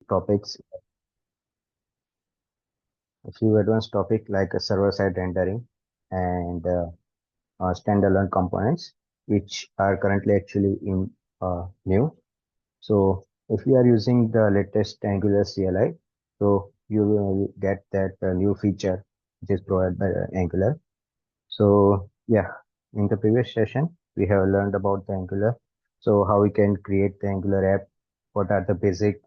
topics, a few advanced topic like a server-side rendering and standalone components, which are currently actually in new. So if you are using the latest Angular CLI, so you will get that new feature which is provided by Angular. So yeah, in the previous session, we have learned about the Angular. So how we can create the Angular app, what are the basic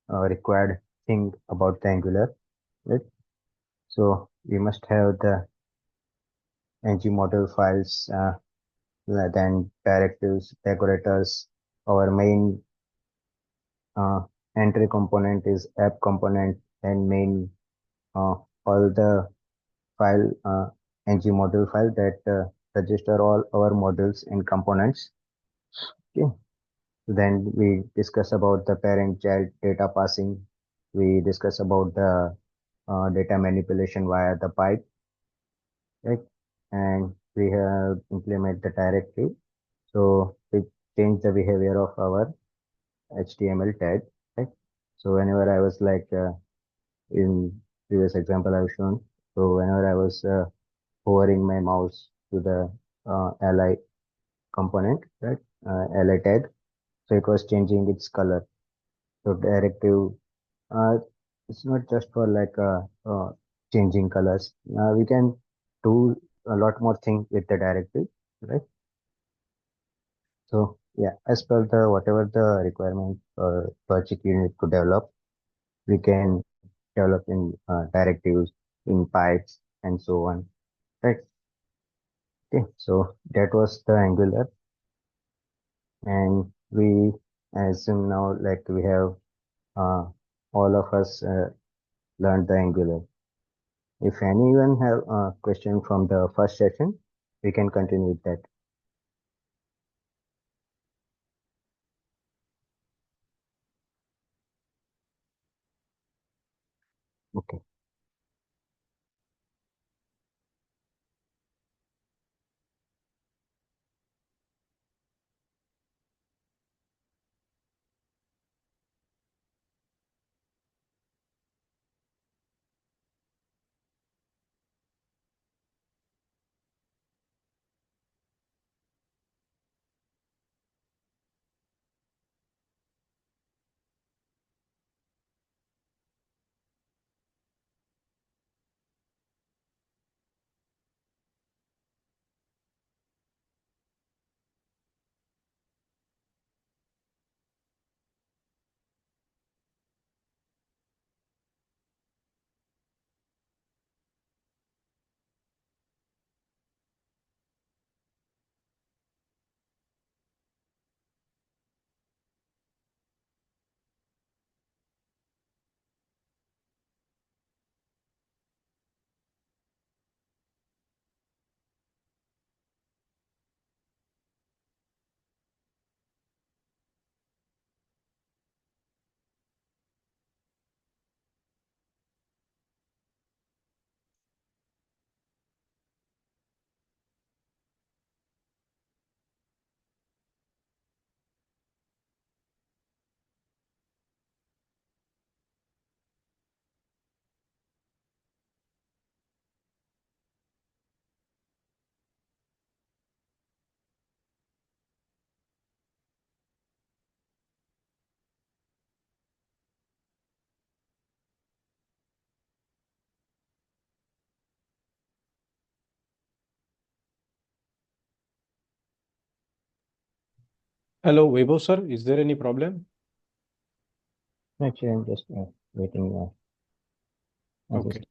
required thing about the Angular, right? So we must have the ng model files, then directives, decorators. Our main uh, entry component is app component and main uh, all the file ng model file that register all our modules and components. Okay. Then we discuss about the parent-child data passing. We discuss about the data manipulation via the pipe, right? And we have implement the directive. So we change the behavior of our HTML tag, right? So whenever I was like in previous example I've shown, so whenever I was hovering my mouse to the li component, right? Li tag, so it was changing its color. So directive, uh, it's not just for like changing colors. We can do a lot more thing with the directive, right? So yeah, as per the whatever the requirement or project you need to develop, we can develop in directives, in pipes, and so on, right? Okay, so that was the Angular, and we assume now like we have uh, all of us learned the Angular. If anyone have a question from the first session, we can continue with that. Okay. Hello, Vaibhav sir. Is there any problem? Actually, I'm just waiting as a Okay.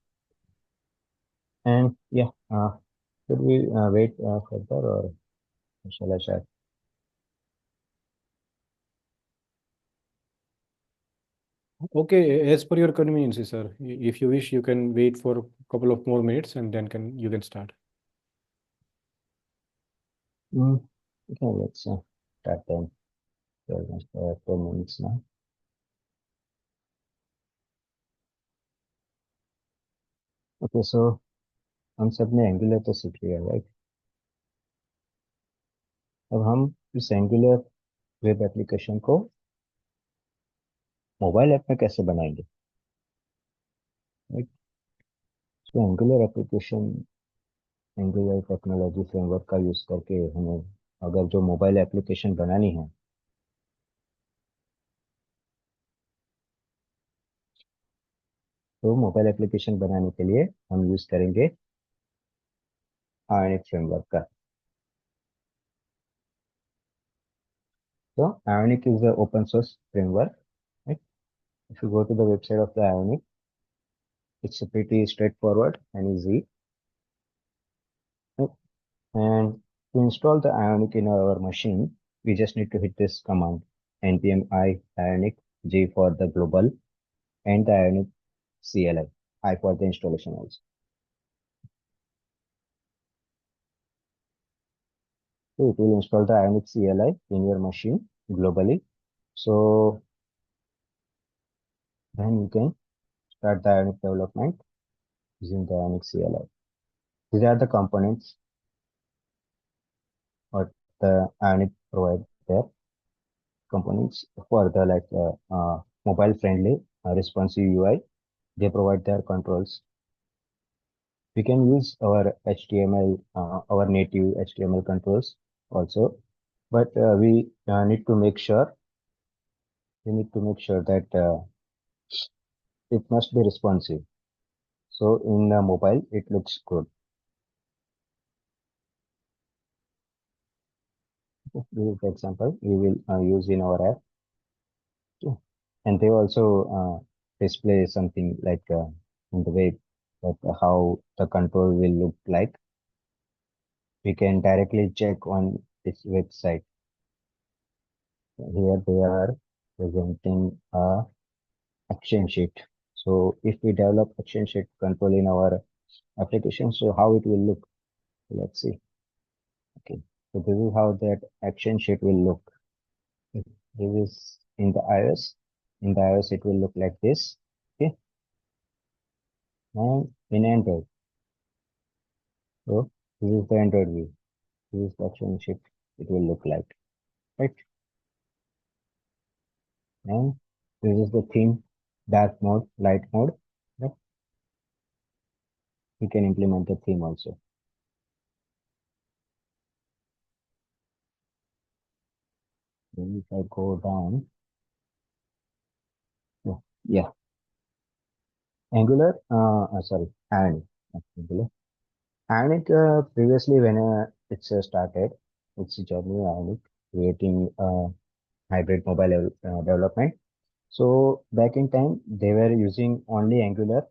and yeah, should we wait further or shall I start? Okay, as per your convenience, sir. If you wish, you can wait for a couple of more minutes and then you can start. Mm, okay, let's start then. So almost 4 minutes now. Okay, so हम सब ने angular तो सीख लिया, right? अब हम इस angular web application को मोबाइल ऐप में कैसे बनाएंगे, राइट? तो angular application, angular technology framework का यूज करके हमें अगर जो मोबाइल एप्लीकेशन बनानी है, तो मोबाइल एप्लीकेशन बनाने के लिए हम यूज करेंगे आयोनिक फ्रेमवर्क का। So Ionic is an open source framework. Right? If you go to the website of the Ionic, it's pretty straightforward and easy. Right? And to install the Ionic in our machine, we just need to hit this command npm I Ionic G for the global and the Ionic CLI I for the installation also. So it will install the Ionic CLI in your machine globally. So then you can start the Ionic development using the Ionic CLI. These are the components what the Ionic provide there. Components for the mobile friendly responsive UI. They provide their controls. We can use our HTML, our native HTML controls also, but we need to make sure that it must be responsive. So in mobile, it looks good. This is the example we will use in our app. Okay. And they also display something in the way that how the control will look like. We can directly check on this website. Here they are presenting a action sheet. So if we develop action sheet control in our application, so how it will look? Let's see. Okay. So this is how that action sheet will look. This is in the iOS. In the iOS, it will look like this. Okay. And in Android. So this is the Android view. This is the action sheet. It will look like, right? And this is the theme, dark mode, light mode. Right? We can implement the theme also. Maybe if I go down, yeah, yeah. Angular, sorry, Ionic, not Angular. Ionic, previously when it's started, its journey, Ionic, creating hybrid mobile development. So back in time, they were using only Angular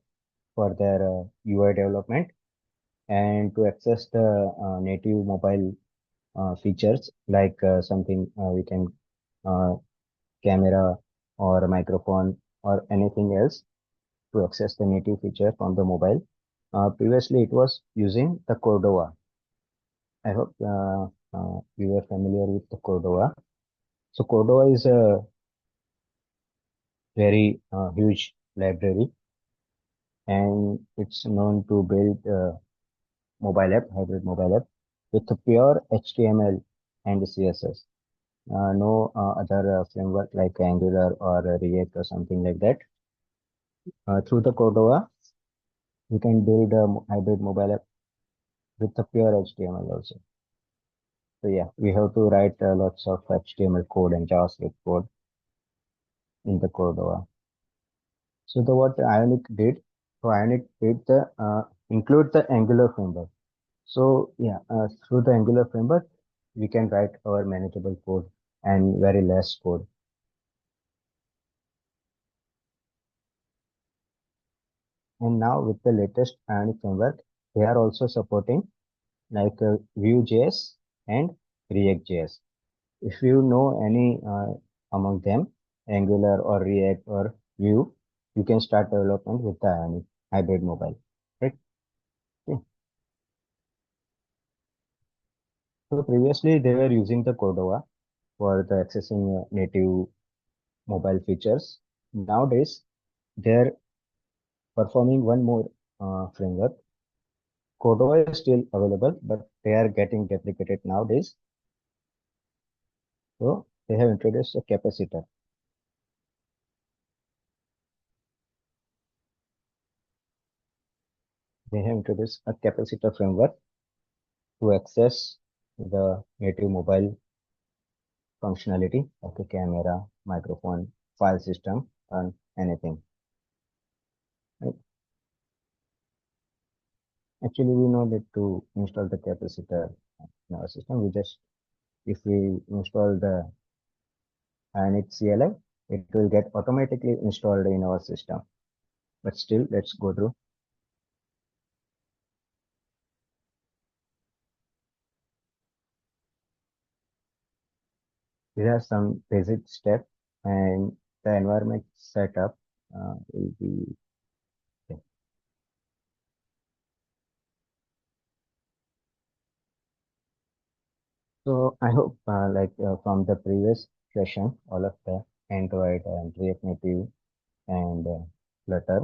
for their UI development, and to access the native mobile features like something we can uh, camera or a microphone or anything else to access the native feature from the mobile. Previously, it was using the Cordova. I hope you are familiar with the Cordova. So Cordova is a very huge library, and it's known to build mobile app, hybrid mobile app with a pure HTML and CSS. No other framework like Angular or React or something like that. Through the Cordova, you can build a hybrid mobile app with the pure HTML also. So yeah, we have to write lots of HTML code and JavaScript code in the Cordova. So the what Ionic did, so Ionic did the include the Angular framework. So yeah, through the Angular framework, we can write our manageable code and very less code. And now with the latest Ionic framework, they are also supporting like Vue.js and React.js. If you know any among them, Angular or React or Vue, you can start development with the Ionic hybrid mobile. Right? Okay. So previously they were using the Cordova for the accessing native mobile features. Nowadays, they're performing one more framework. Cordova is still available, but they are getting deprecated nowadays. So they have introduced a capacitor. they have introduced a capacitor framework to access the native mobile functionality like a camera, microphone, file system, and anything. Right? Actually, we know that to install the capacitor in our system, we just if we install the IONIC CLI, it will get automatically installed in our system. But still, let's go through. Here are some basic steps, and the environment setup will be. Okay. So I hope, from the previous session, all of the Android and React Native and Flutter,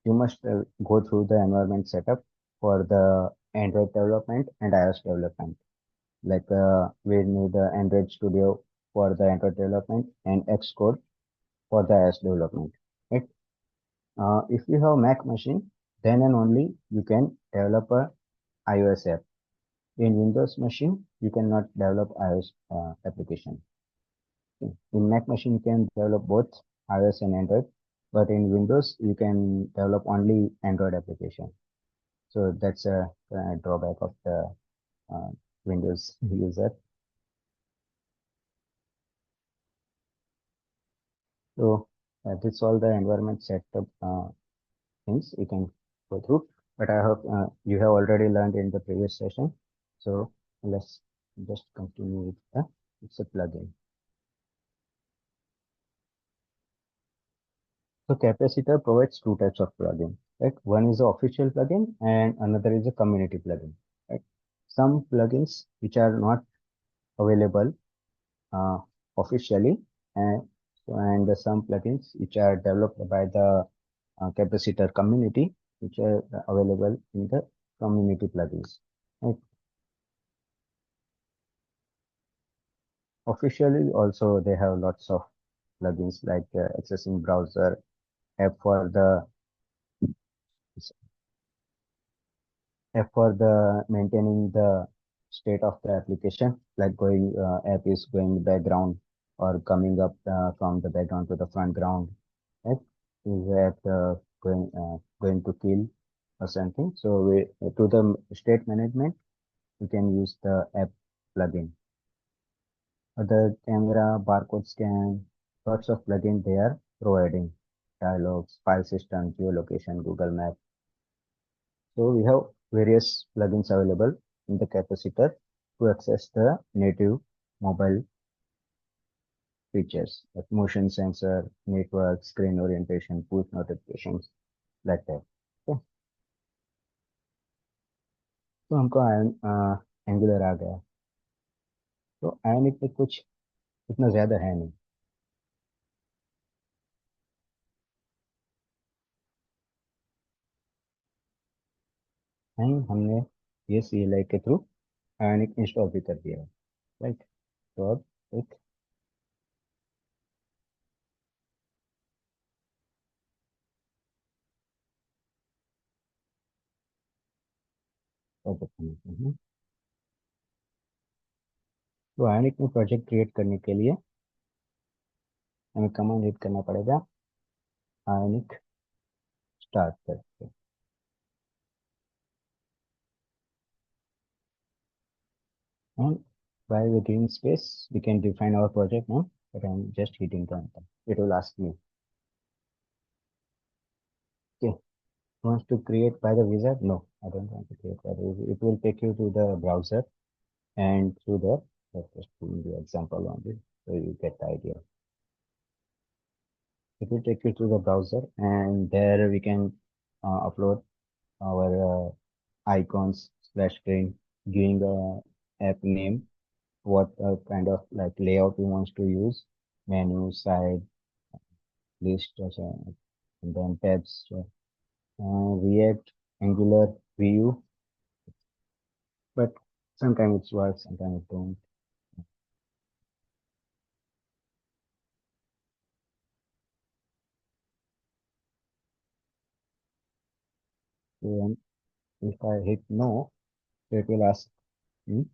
you must go through the environment setup for the Android development and iOS development. We need the Android Studio for the Android development and Xcode for the iOS development. Right? If you have Mac machine, then and only you can develop a iOS app. In Windows machine, you cannot develop iOS application. In Mac machine, you can develop both iOS and Android, but in Windows, you can develop only Android application. So that's a drawback of the uh, Windows user. So that's all the environment setup things you can go through. But I hope you have already learned in the previous session. So let's just continue with the it's a plugin. So capacitor provides two types of plugin. Right? One is the official plugin and another is a community plugin. Right? Some plugins which are not available uh, officially, and some plugins which are developed by the capacitor community, which are available in the community plugins. Right? Officially, also they have lots of plugins like accessing browser, app for the maintaining the state of the application, like going app is going background or coming up from the background to the front ground. Right? Is that going to kill or something? So we to the state management, you can use the app plugin. Other camera, barcode scan, lots of plugin they are providing. Dialogues, file system, geolocation, Google Map. So we have various plugins available in the capacitor to access the native mobile features like motion sensor, network, screen orientation, push notifications, like that. Okay. तो हमको angular आ गया तो आयनिक में कुछ इतना ज्यादा है नहीं हमने ये CLI के थ्रू आयनिक इंस्टॉल भी कर दिया है राइट तो अब एक प्रोजेक्ट बनाते हैं तो आयनिक में प्रोजेक्ट क्रिएट करने के लिए हमें कमांड हिट करना पड़ेगा आयनिक स्टार्ट करके and by within space we can define our project now but I'm just hitting the enter. It will ask me okay wants to create by the wizard. No, I don't want to create by the wizard. It will take you to the browser and through there let's just do the example on it so you get the idea. It will take you to the browser and there we can upload our icons splash screen giving the app name what kind of like layout we want to use menu side list and then tabs react angular view but sometimes it works sometimes it don't. And if I hit no, it will ask me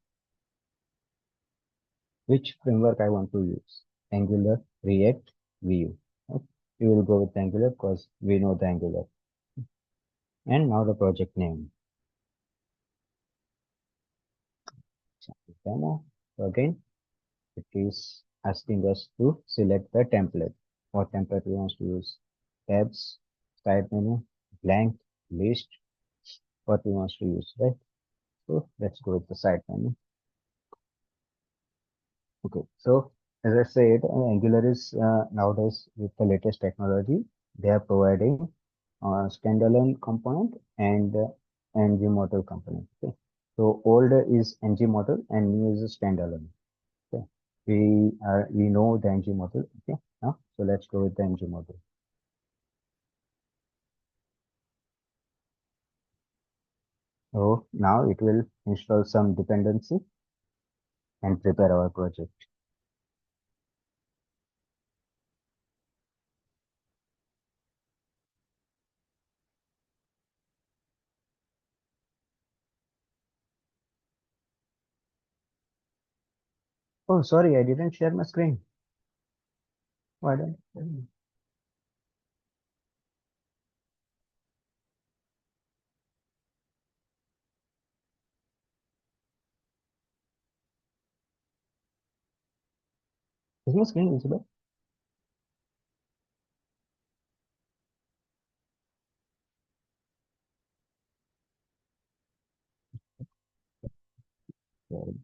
which framework I want to use. Angular, React, Vue. Okay. We will go with Angular because we know the Angular. And now the project name. Demo. So again, it is asking us to select the template. What template we want to use? Tabs, side menu, blank, list, what we want to use, right? So let's go with the side menu. Okay, so as I said, Angular is nowadays with the latest technology, they are providing standalone component and ng model component. Okay, so old is ng model and new is a standalone. Okay, we know the ng model. Okay, now so let's go with the ng model. So now it will install some dependency and prepare our project. Oh, sorry, I didn't share my screen. Why don't? Is my screen visible? Sorry.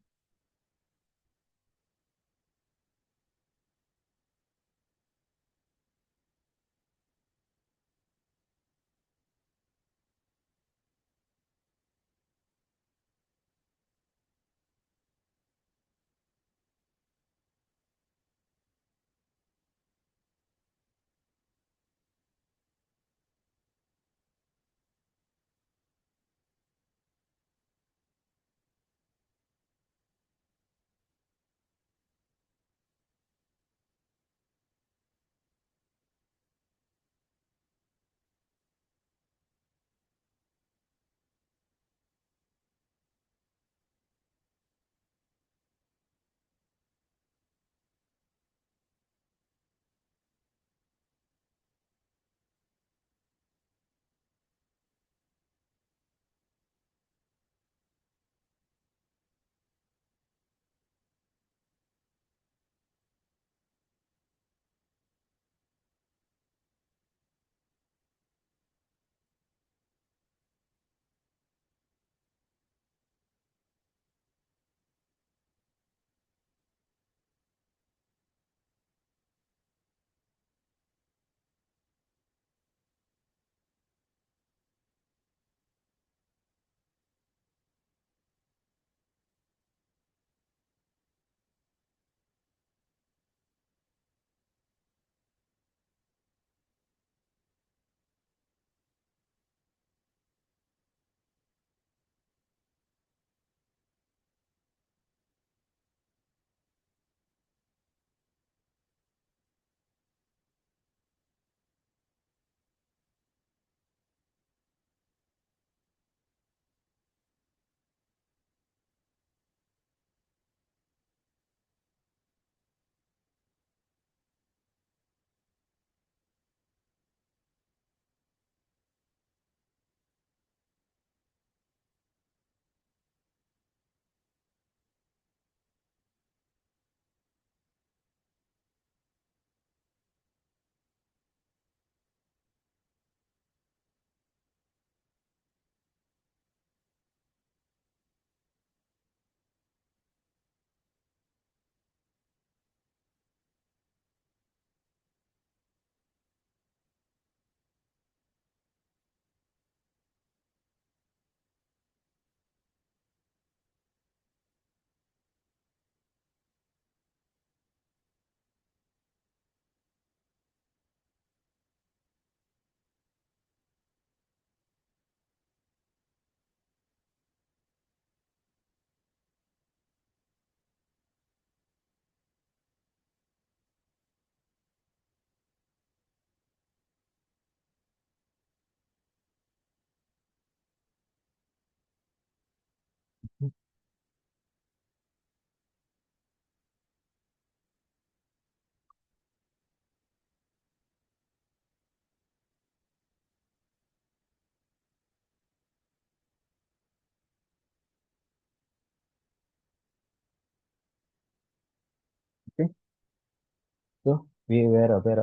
So we were aware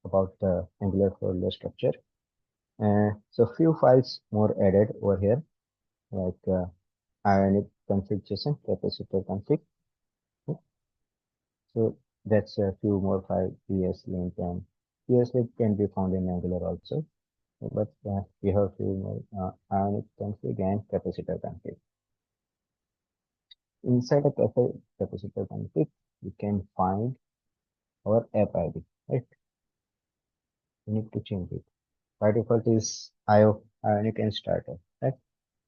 about the Angular folder structure. So few files more added over here, like ionic config JSON, capacitor config. So that's a few more files, ES link, and ES link can be found in Angular also. But we have few more ionic config and capacitor config. Inside a capacitor config, we can find our app ID, right? We need to change it. By default is ionic and starter, right?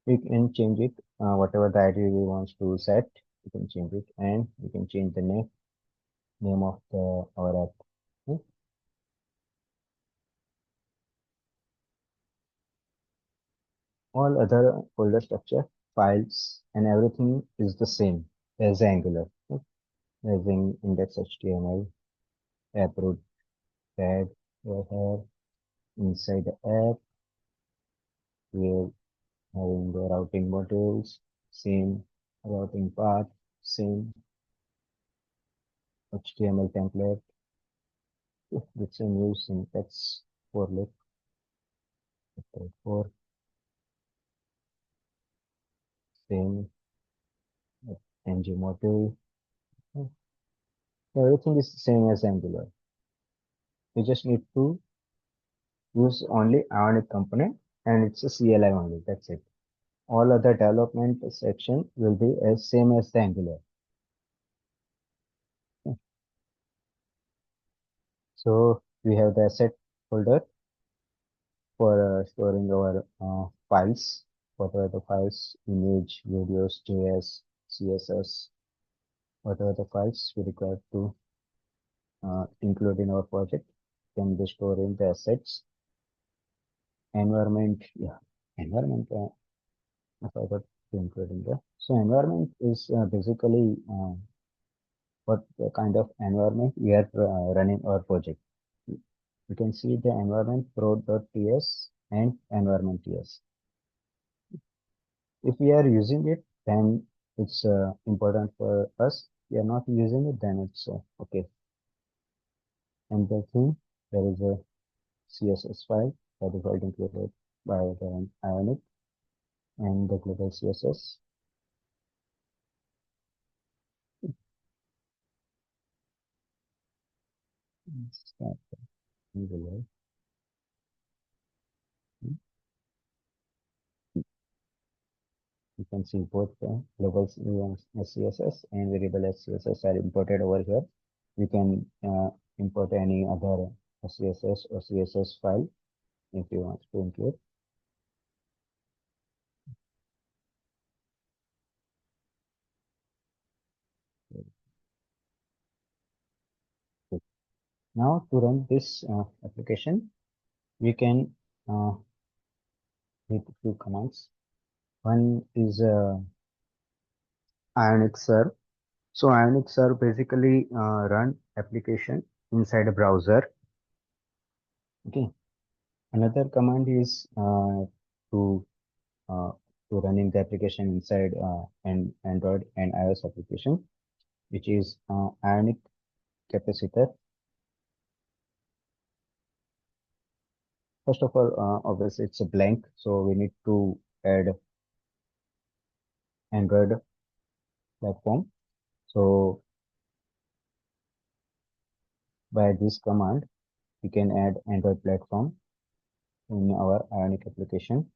We can change it, whatever the ID we want to set, we can change it, and we can change the name of our app. Hmm. All other folder structure, files, and everything is the same as Angular. Hmm. As in index.html, app root tag, over here, inside the app, we're having the routing modules, same routing path, same HTML template. It's a new syntax for loop for same ng module. Everything is the same as Angular. You just need to use only Ionic component and it's a CLI only. That's it. All other development section will be as same as the Angular. So we have the asset folder for storing our files. What are the files? Image, videos, JS, CSS. What are the files we require to include in our project? Can be stored in the assets. Environment, yeah, environment. I forgot to include in there. So environment is basically what the kind of environment we are running our project. You can see the environment pro.ts and environment ts. If we are using it, then it's important for us. If we are not using it, then it's okay. And the thing, there is a CSS file by default included by the Ionic and the global CSS. Start Angular. You can see both global SCSS and variable SCSS are imported over here. You can import any other SCSS or CSS file if you want to include. Now to run this application, we can hit a few commands. One is Ionic serve. So Ionic serve basically run application inside a browser. Okay. Another command is to uh, to running the application inside an Android and iOS application, which is Ionic capacitor. First of all, obviously it's a blank, so we need to add Android platform. So by this command, we can add Android platform in our Ionic application.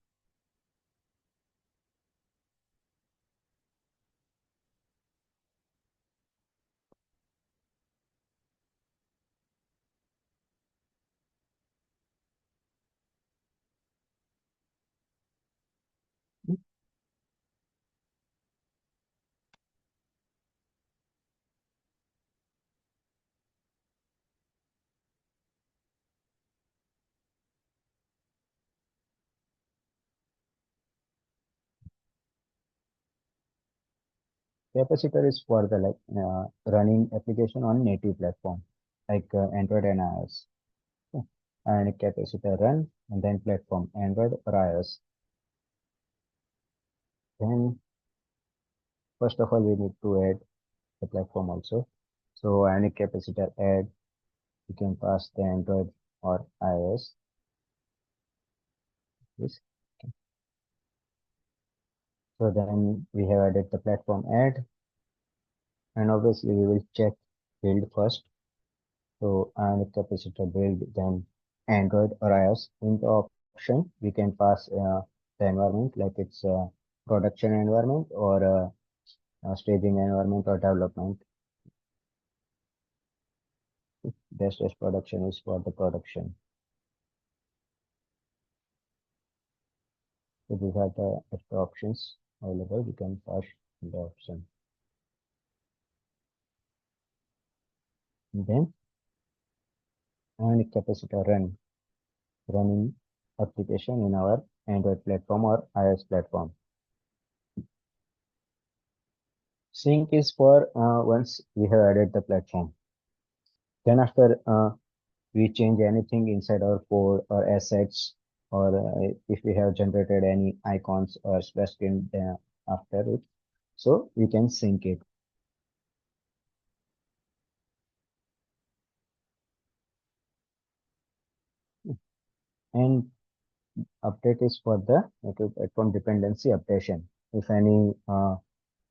Capacitor is for the running application on native platform like Android and iOS. Okay. Ionic capacitor run and then platform Android or iOS. Then first of all, we need to add the platform also. So Ionic capacitor add You can pass the Android or iOS. Yes. So then we have added the platform add, and obviously we will check build first. So ionic capacitor build, then Android or iOS. In the option, we can pass the environment like it's a production environment or a staging environment or development. Best as production is for the production. So these are the extra options available. You can pass the option. And then ionic capacitor running application in our Android platform or iOS platform. Sync is for once we have added the platform. Then after we change anything inside our code or assets, or if we have generated any icons or splash screen after it, so we can sync it. And update is for the platform dependency updation. If any,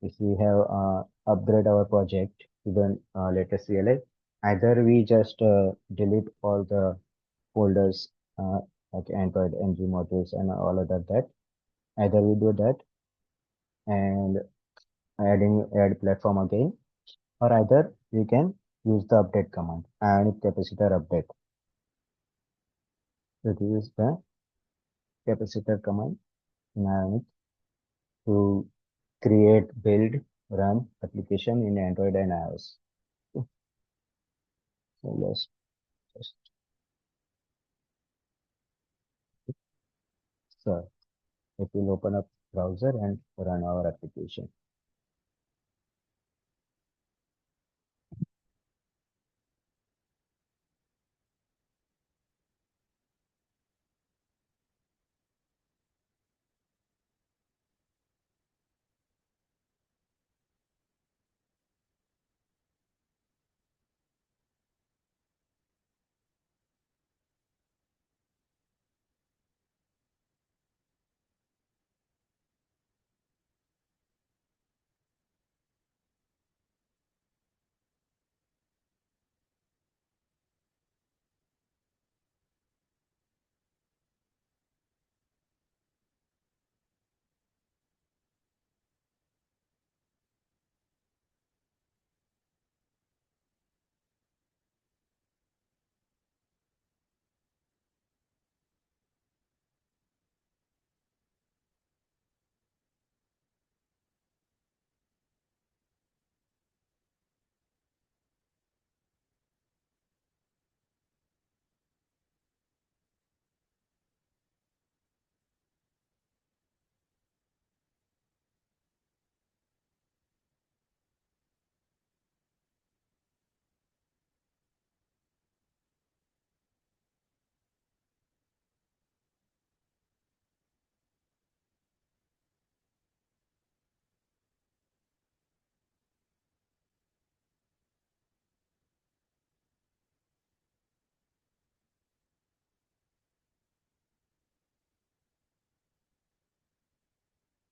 if we have upgrade our project to the latest CLI, either we just delete all the folders like Android, NG modules, and all other that. Either we do that and add platform again, or either we can use the update command, ionic capacitor update. So this is the capacitor command in ionic to create, build, run application in Android and iOS. So let's just so it will open up browser and run our application.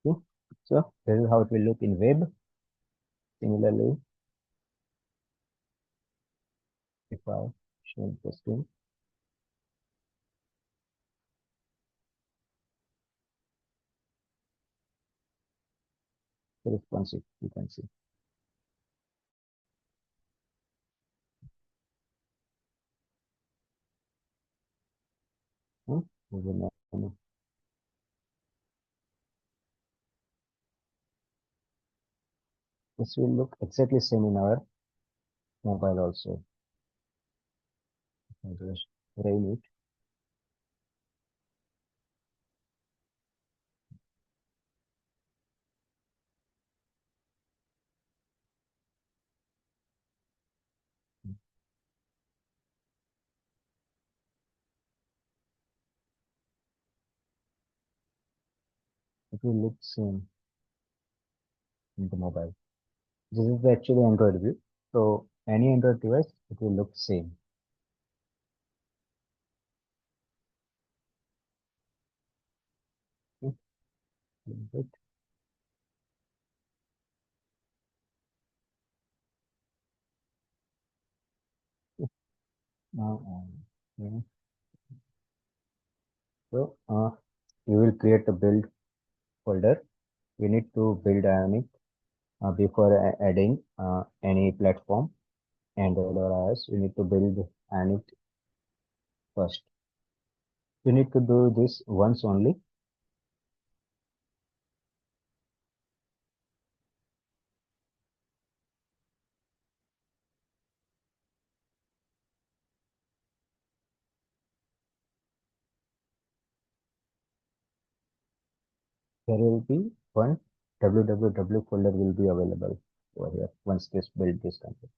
Okay. So this is how it will look in web. Similarly, if I show the screen, the responsive, you can see. Hmm? This will look exactly same in our mobile also. I'll just rain it. It will look same in the mobile. This is the actually Android view. So any Android device, it will look same. Right. Now, yeah. So you will create a build folder. We need to build Ionic before adding any platform Android or iOS. We need to build Ionic first. You need to do this once only. There will be one www folder will be available over here once this build is complete.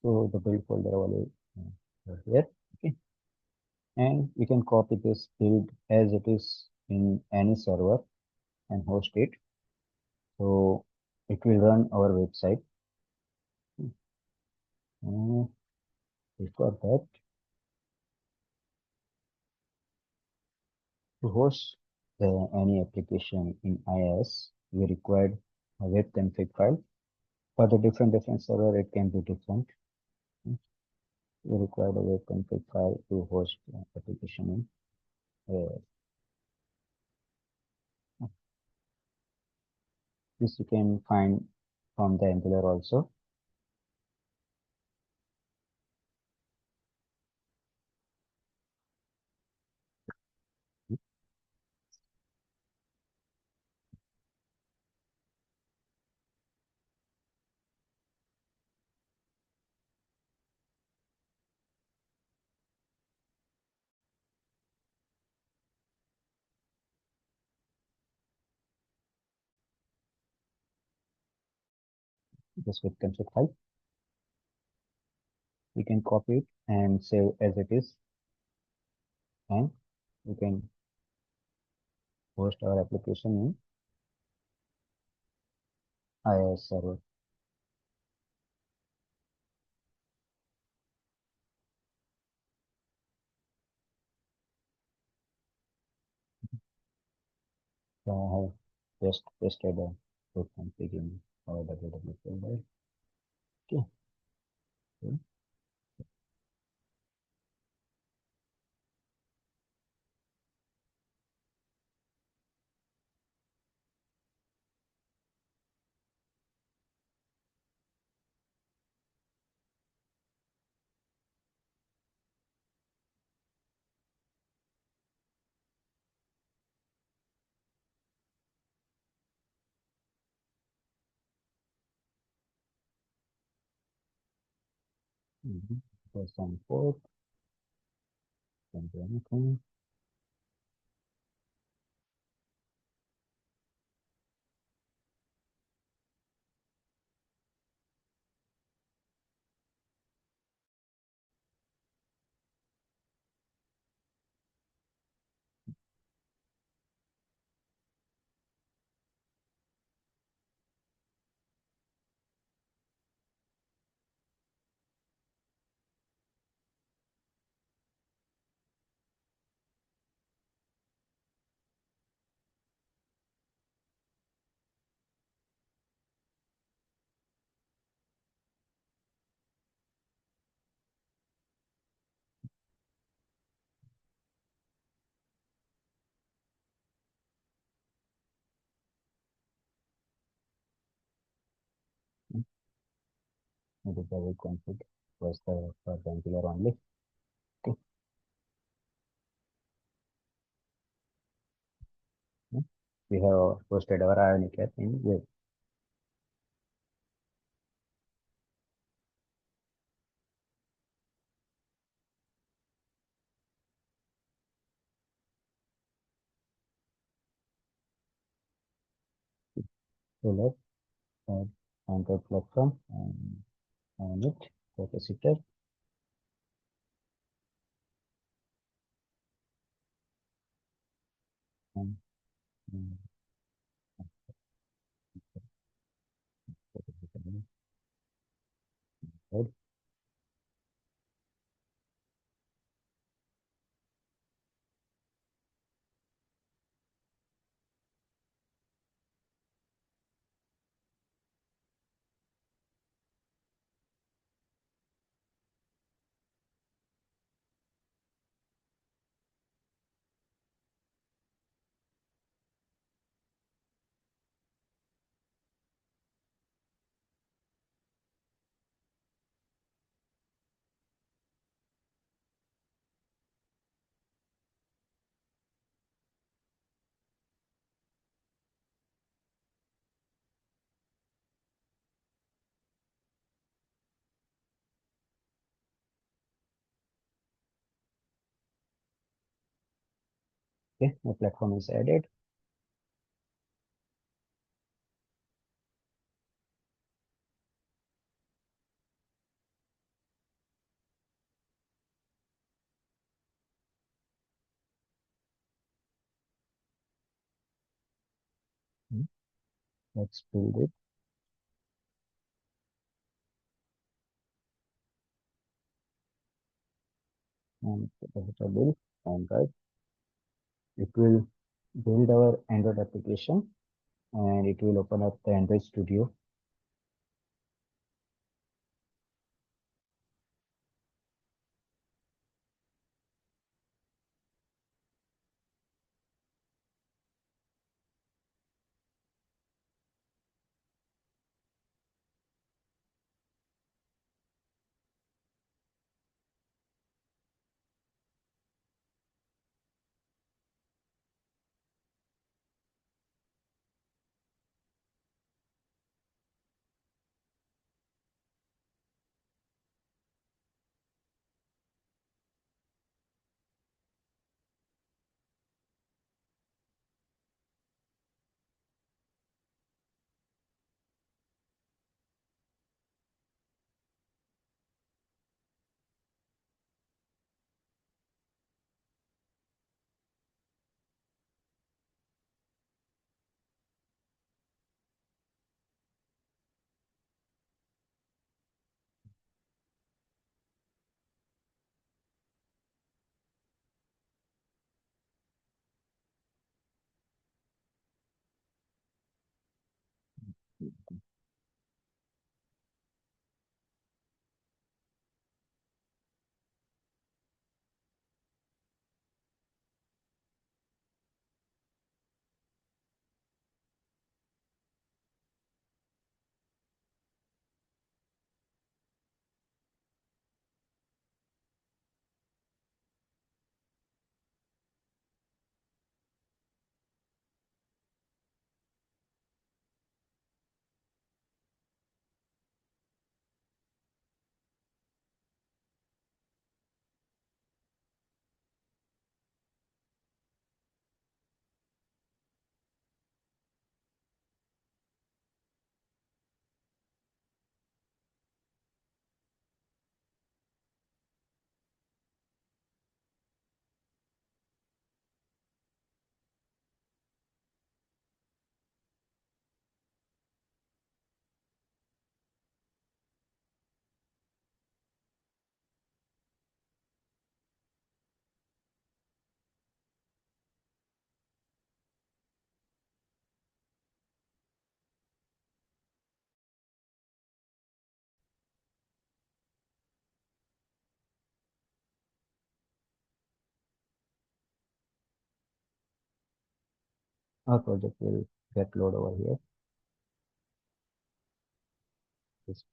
So the build folder available over here. Okay. And we can copy this build as it is in any server and host it. So it will run our website. Before that, to host any application in iOS, we required a web config file. For the different server, it can be different. We required a web config file to host application in. This you can find from the Angular also. This web config file. We can copy it and save as it is, and we can host our application in iOS server. So I have just pasted a web config in our www folder. Okay. So Mhm. First and fourth, don't do anything. It is a very config was the for the Angular only. Okay. Hmm. We have posted our IONIC app in web. So let's add Android platform and on it capacitor and mm, capacitor inside. Okay, the platform is added. Hmm. Let's build it and capacitor build Android. It will build our Android application and it will open up the Android Studio. our project will get load over here. This-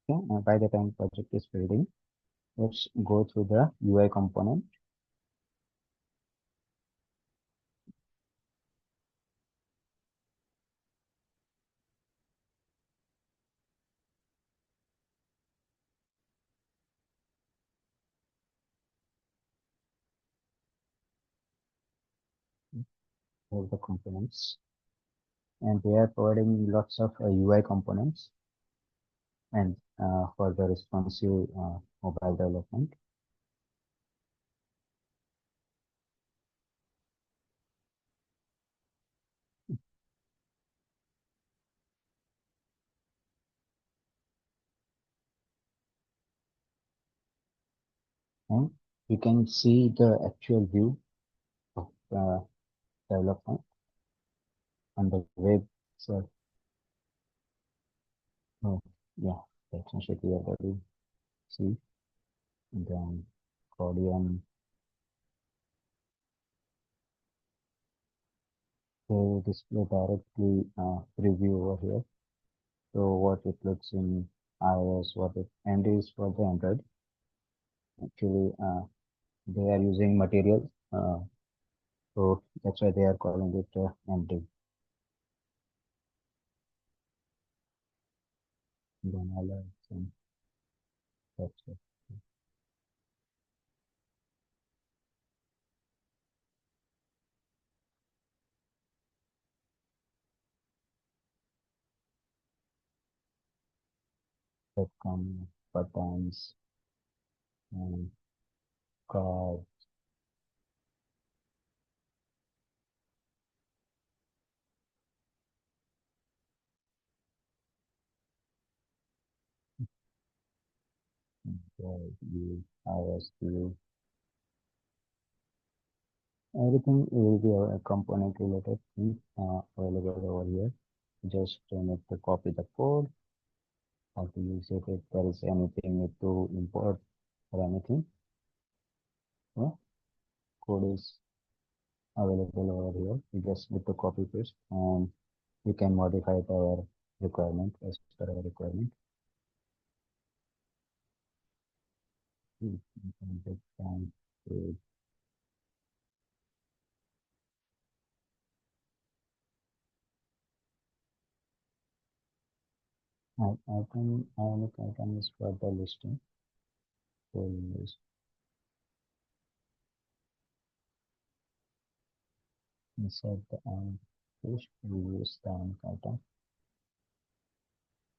Okay, by the time project is building, let's go through the UI component. all the components, and they are providing lots of UI components and for the responsive mobile development. And you can see the actual view of development on the web. So, oh, yeah, that's actually we already see. And then Accordion, they display directly preview over here. So what it looks in iOS, what it and is for the Android. Actually, they are using materials, so that's why they are calling it MD. Then alerts and that's it. That come buttons and cards. View, iOS view. Everything will be a component related thing available over here. Just need to copy the code, how to use it, if there is anything need to import or anything. Yeah, code is available over here. You just need to copy paste and you can modify it our requirement as per our requirement. You can take time to item, IONIC item is for the listing. So inside the page, we use the IONIC item,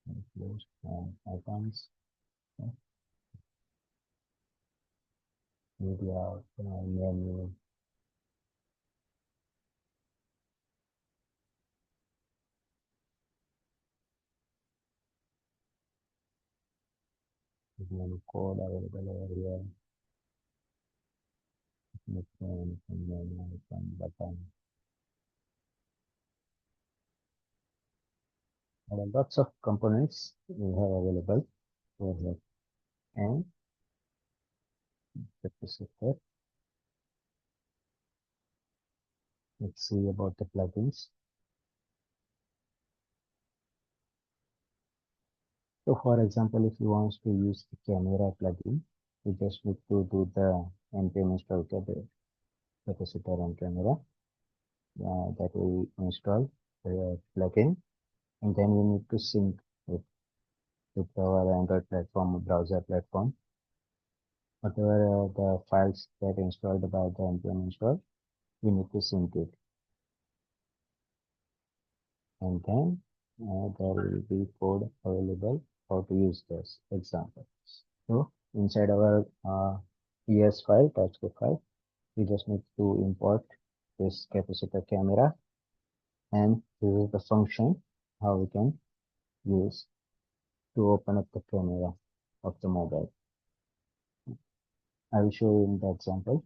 and close and items, media, menu, menu code available over here, menu item, button. There are lots of components we have available over here. And let's see about the plugins. So for example, if you want to use the camera plugin, you just need to do the npm install capacitor and camera. That will install the plugin, and then you need to sync it with our Android platform, browser platform. Whatever the files that installed by the npm install, you need to sync it, and then there will be code available how to use this example. So inside our ES file, TypeScript file, we just need to import this capacitor camera, and this is the function how we can use to open up the camera of the mobile. I will show you in the example.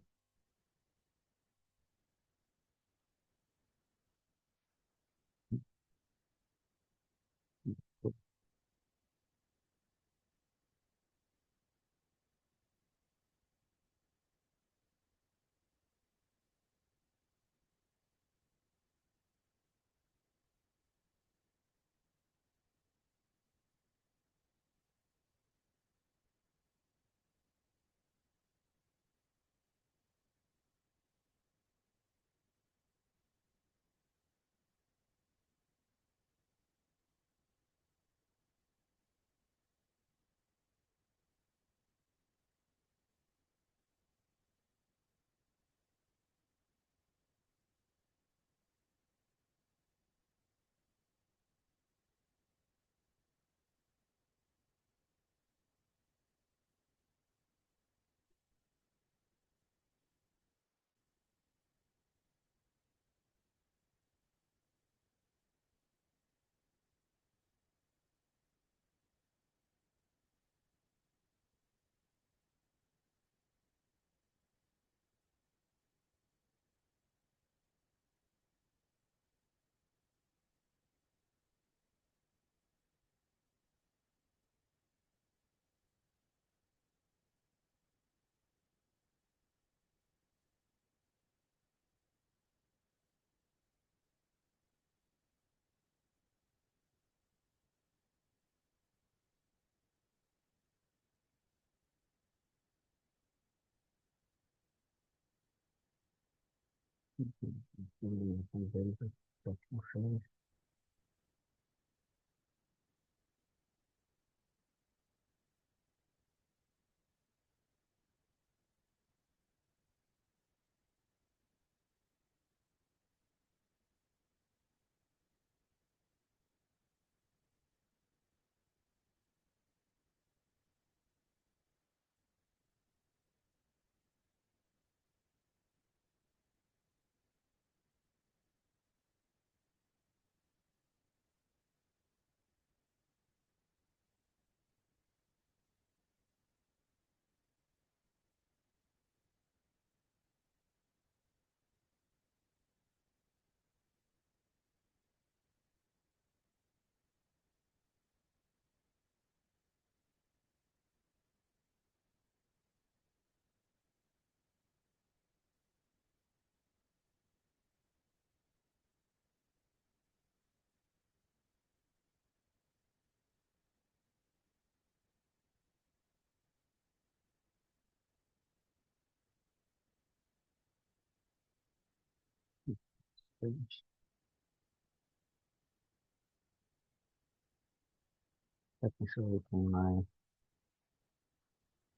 Let me show it on my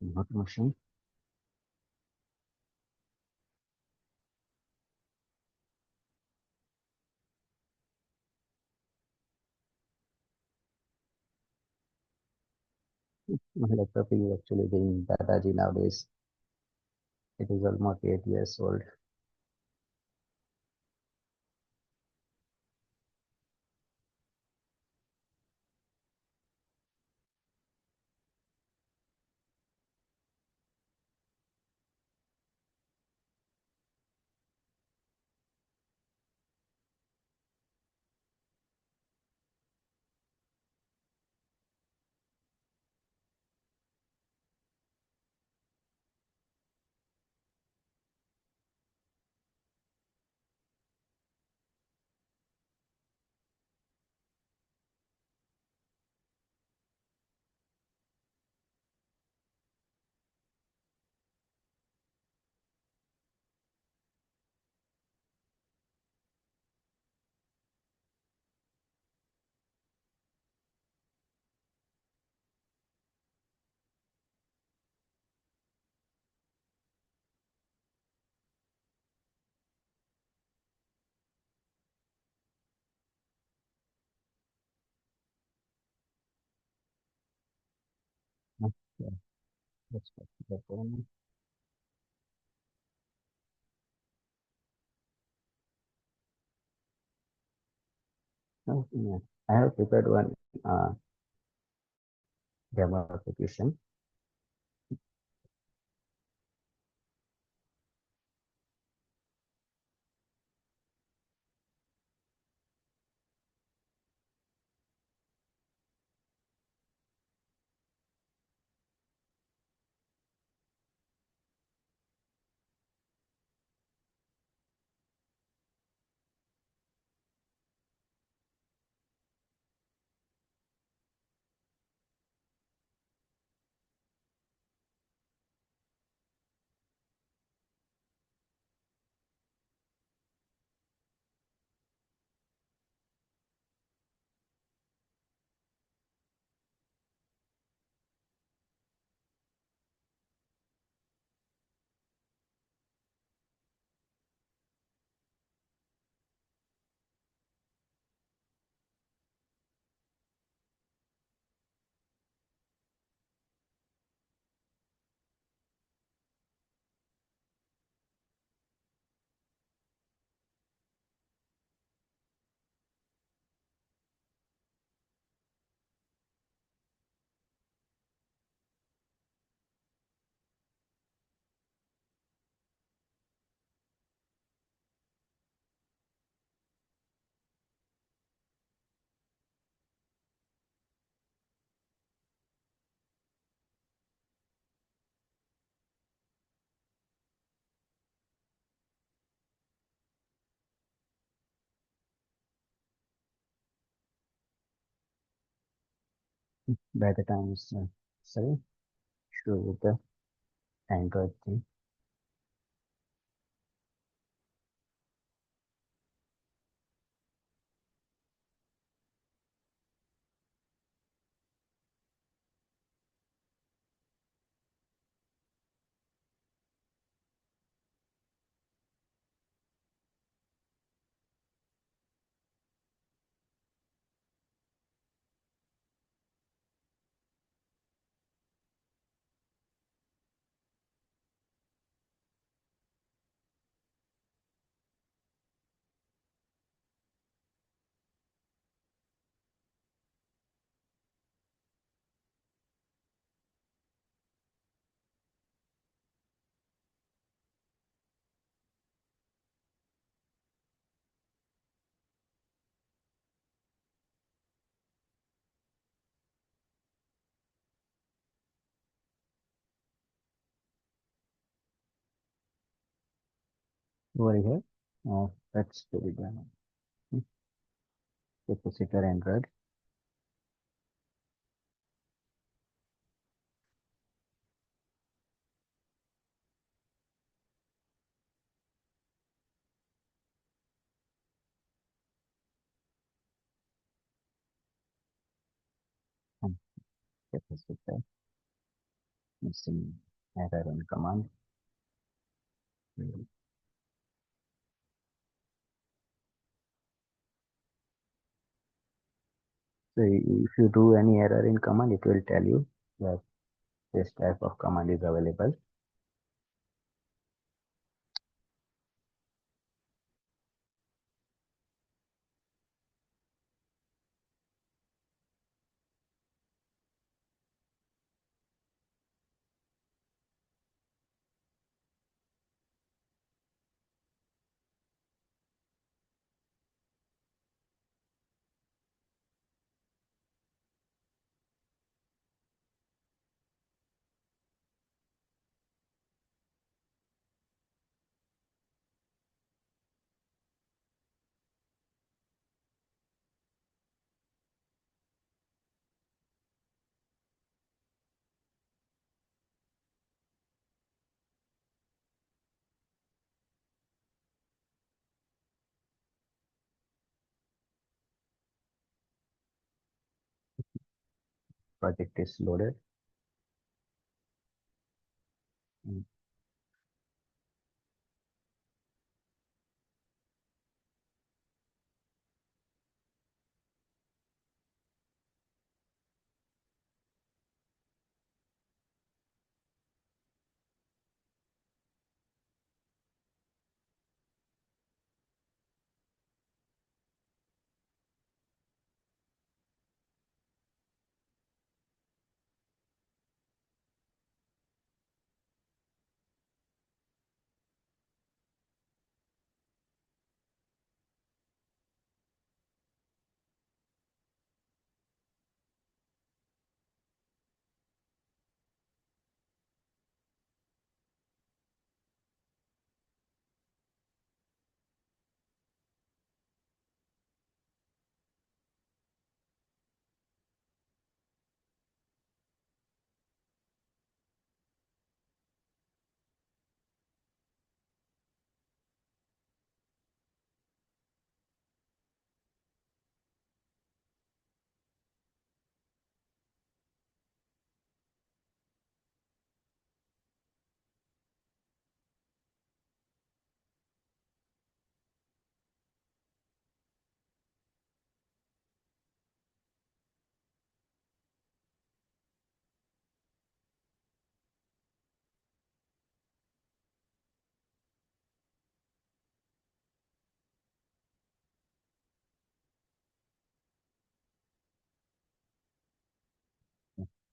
note machine. My laptop is actually being Dadaji nowadays. It is almost 8 years old. Okay, let's go to the phone. Oh, yeah. I have prepared one demo application. By the time it's sorry, show you the Android thing. over here. Let's do it again. Capacitor Android. Hmm, Capacitor missing error in command. So if you do any error in command, it will tell you that this type of command is available. Project is loaded. Mm,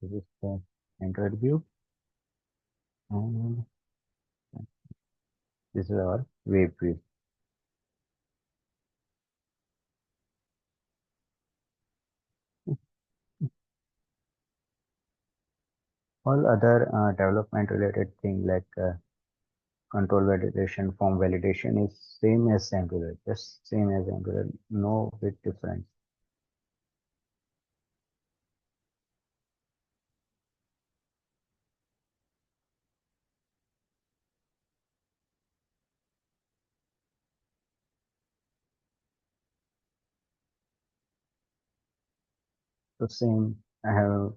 This is the Android view, and this is our web view. All other development related thing like control validation, form validation is same as Angular, just same as Angular, no big difference. So same, I have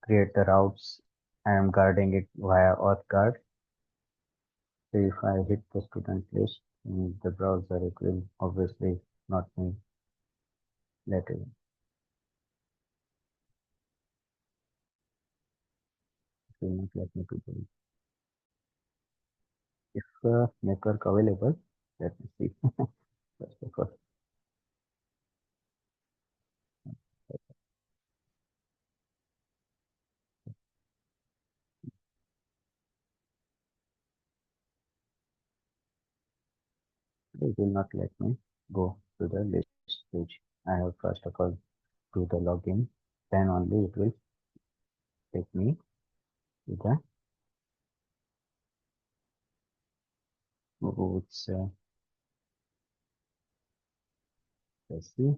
create the routes. I am guarding it via auth guard. So if I hit the student list in the browser, it will obviously not me let it. It will not let me to do it. If network available, let me see. First of all, it will not let me go to the list page. I have first of all do the login, then only it will take me to the let's see.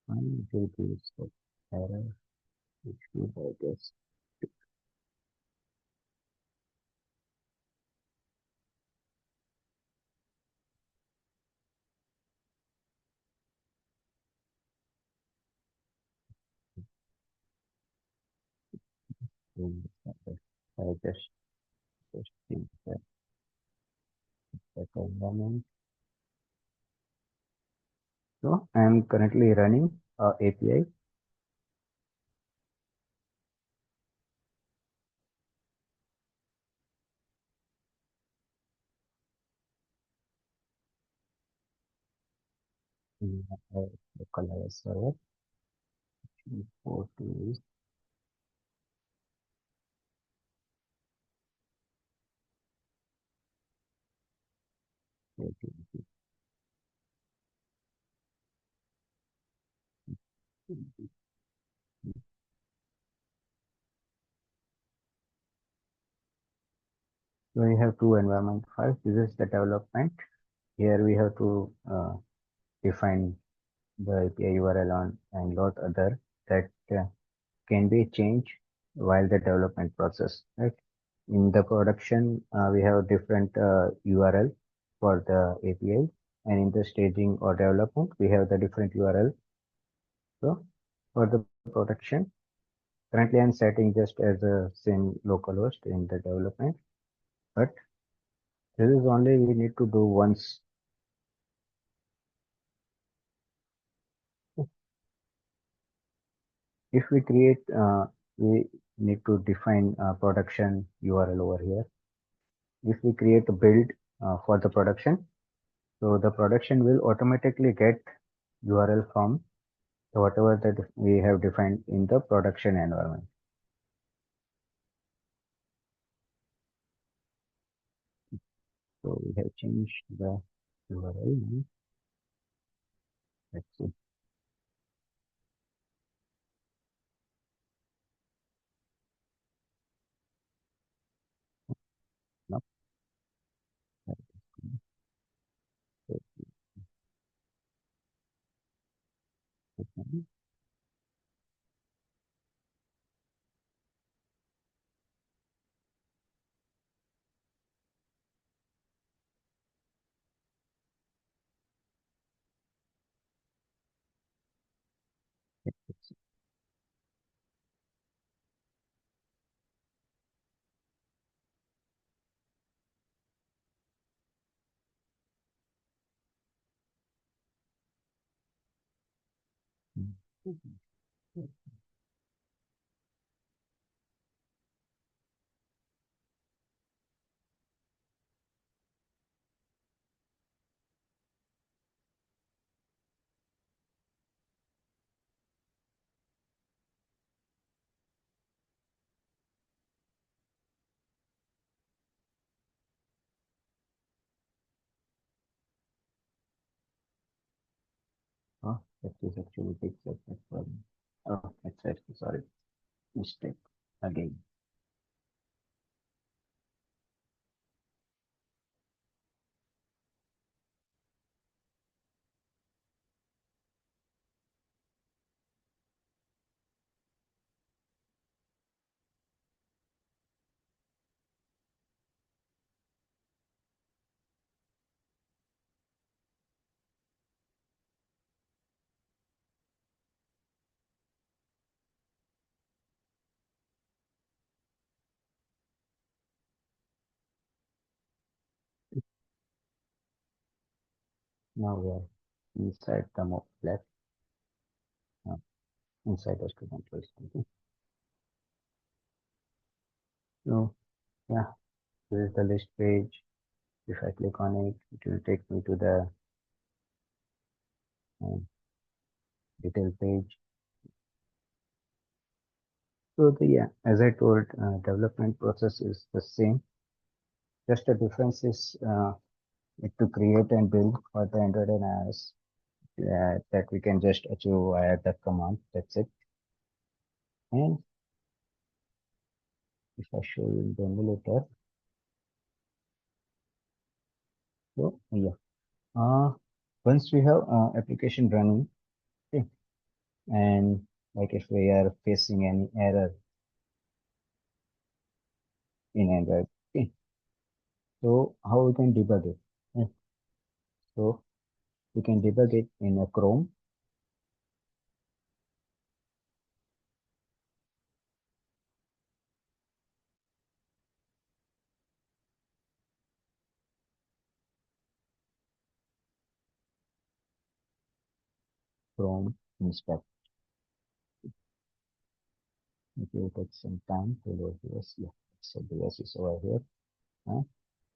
Fine, it is the error which we I guess. I just think that environment. So I am currently running API. In local server. Import is creativity. So we have two environment files. This is the development. Here we have to define the API URL on and lot other that can be changed while the development process, right? In the production, we have different URL for the API, and in the staging or development, we have the different URL. So for the production, currently I'm setting just as a same localhost in the development, but this is only we need to do once. If we create, we need to define production URL over here. If we create a build for the production, so the production will automatically get URL from whatever that we have defined in the production environment. So we have changed the URL. Let's see. No, that is good. Oh, that is actually big setback problem. Oh, that's actually sorry. Mistake again. Now we are inside the mode left. Inside the student list. Okay. So yeah, this is the list page. If I click on it, it will take me to the detail page. So yeah, as I told, development process is the same. Just the difference is to create and build for the Android and iOS. that we can just achieve via the command. That's it. And if I show you in the emulator, so yeah, once we have application running, okay, and like if we are facing any error in Android, okay, so how we can debug it? Yeah, so we can debug it in a Chrome inspect. It will take some time to load this. Yeah, so the OS is over here.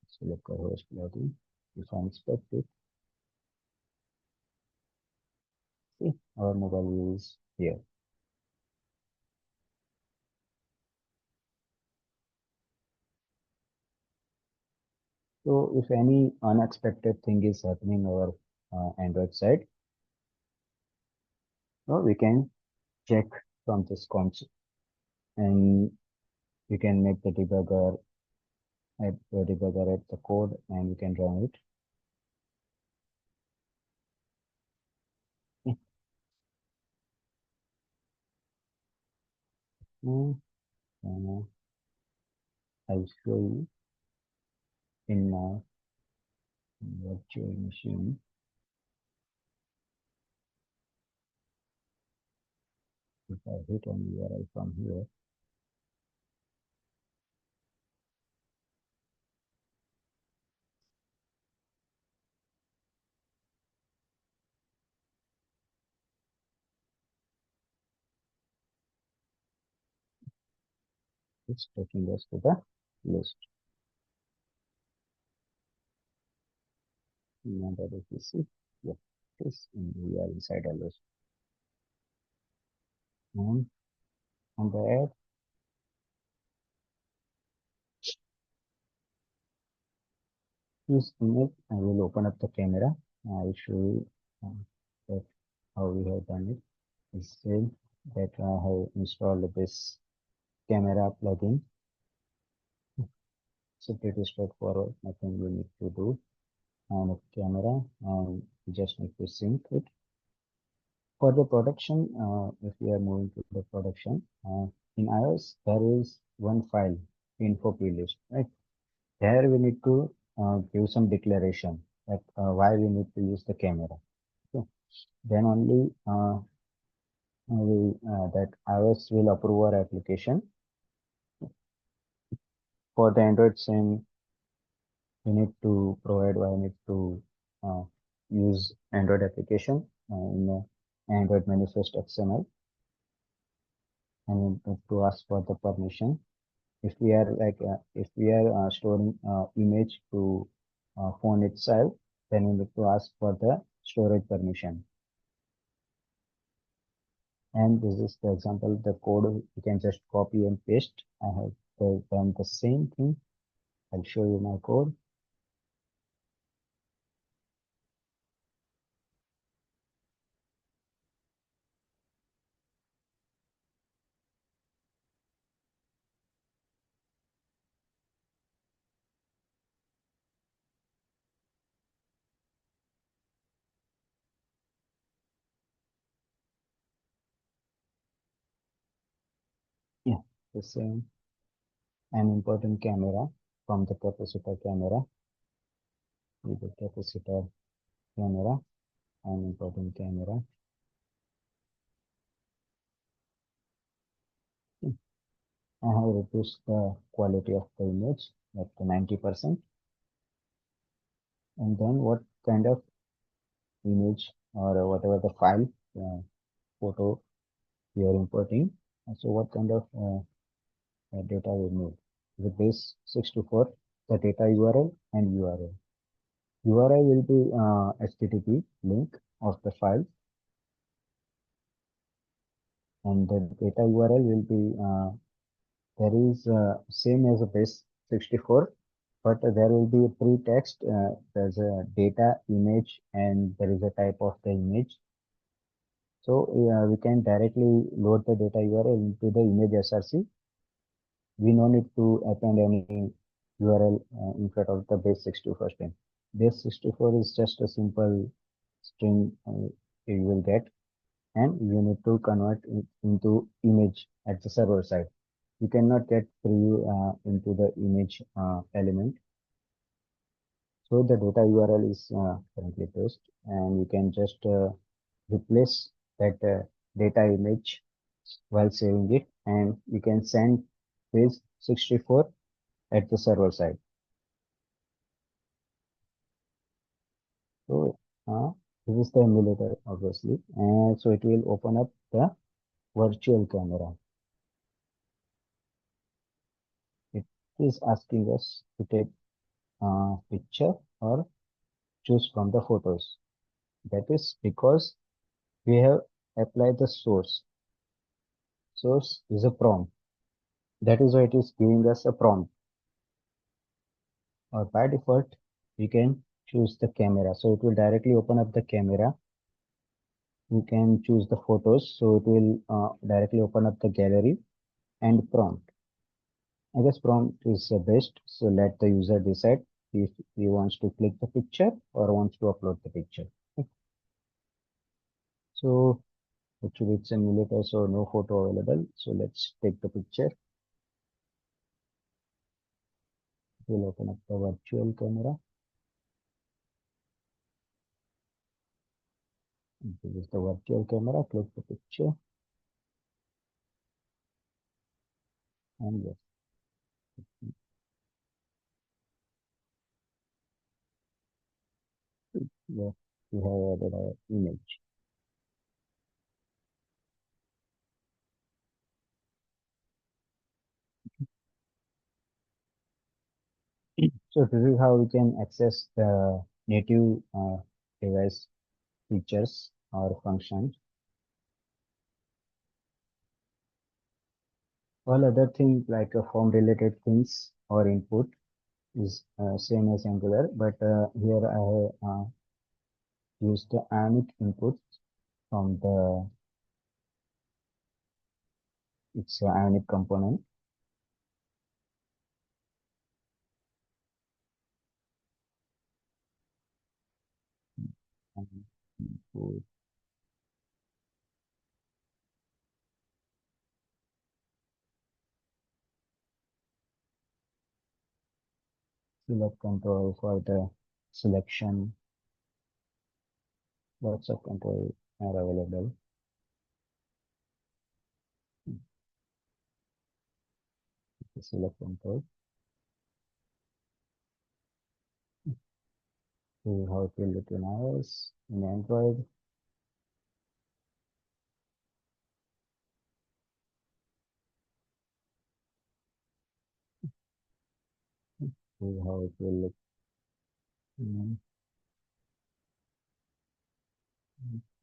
So localhost login. If I inspect it, see our mobile is here. So if any unexpected thing is happening on our Android side, so we can check from this console and we can make the debugger at the code and we can run it. Okay. Mm, I'll show you in my virtual machine. If I hit on URL from here, it's taking us to the list. Remember if you see, yeah, this we are inside a list. And on the add this image, I will open up the camera. I will show you that how we have done it. It's same that I have installed this camera plugin. So pretty straightforward, nothing we need to do. And a camera, and we just need to sync it. For the production, if we are moving to the production, in iOS, there is one file, info plist, right? There we need to give some declaration that why we need to use the camera. Okay. Then only that iOS will approve our application. For the Android same, we need to provide why I need to uh, use Android application in Android manifest XML and to ask for the permission. If we are if we are storing image to phone itself, then we need to ask for the storage permission. And this is the example, the code you can just copy and paste. I have done the same thing. I'll show you my code. Yeah, the same. An important camera from the capacitor camera with the capacitor camera, an important camera. I have reduced the quality of the image at 90%. And then what kind of image or whatever the file, photo we are importing. So what kind of data we need? With this 64, the data URL and URL. URI will be HTTP link of the file, and the data URL will be there is same as a base 64, but there will be a pre-text. There's a data image and there is a type of the image. So we can directly load the data URL into the image SRC. We no need to append any URL in front of the base64 string. Base64 is just a simple string you will get, and you need to convert it into image at the server side. You cannot get preview into the image element. So the data URL is currently placed, and you can just replace that data image while saving it, and you can send page 64 at the server side. So this is the emulator, obviously, and so it will open up the virtual camera. It is asking us to take a picture or choose from the photos. That is because we have applied the source. Source is a prompt. That is why it is giving us a prompt. Or by default, we can choose the camera. So it will directly open up the camera. You can choose the photos. So it will directly open up the gallery and prompt. I guess prompt is the best. So let the user decide if he wants to click the picture or wants to upload the picture. So actually it's emulator, so no photo available. So let's take the picture. We'll open up the virtual camera. This is the virtual camera. Click the picture. And yes, yes, we have added our image. So this is how we can access the native device features or functions. All other things like form related things or input is same as Angular, but here I have used the IONIC input from the it's an IONIC component. And input, select control for the selection. Lots of control are available. Select control. See how it will look in iOS, in Android. See how it will look in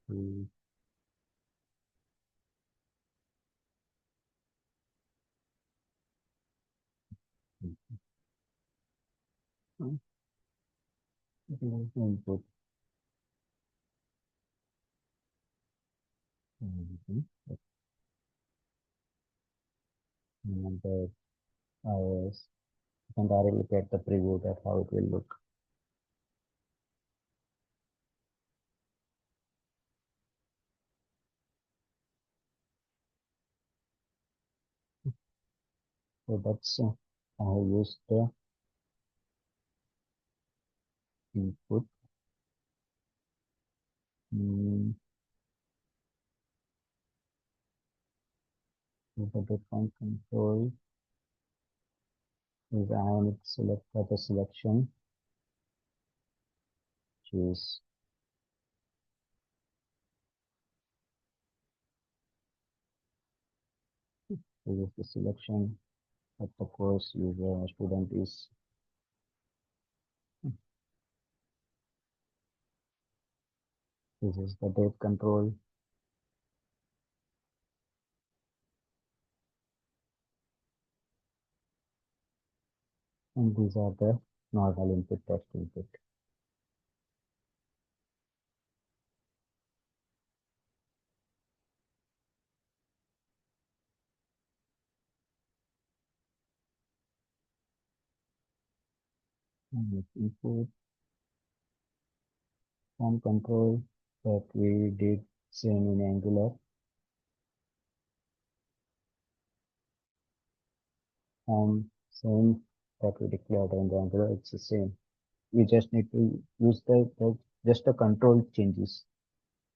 see, input. Mhm. And the iOS. You can directly get the preview that how it will look. So that's I have used the input. Mm, with the different control is ionic select for the selection. Choose this is the selection of the course user student is. This is the date control. And these are the normal input, text input. Input form control that we did same in Angular. Form same that we declared in the Angular, it's the same. We just need to use the just the control changes.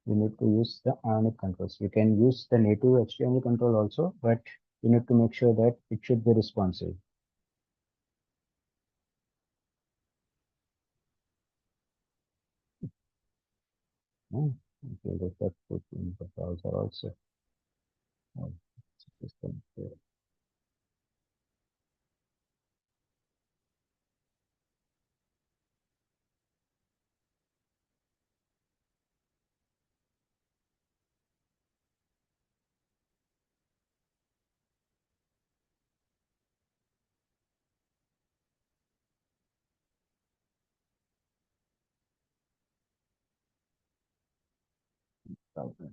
We need to use the IONIC controls. You can use the native HTML control also, but you need to make sure that it should be responsive. Hmm. Okay, let that put in the browser also. Oh, system. Browser.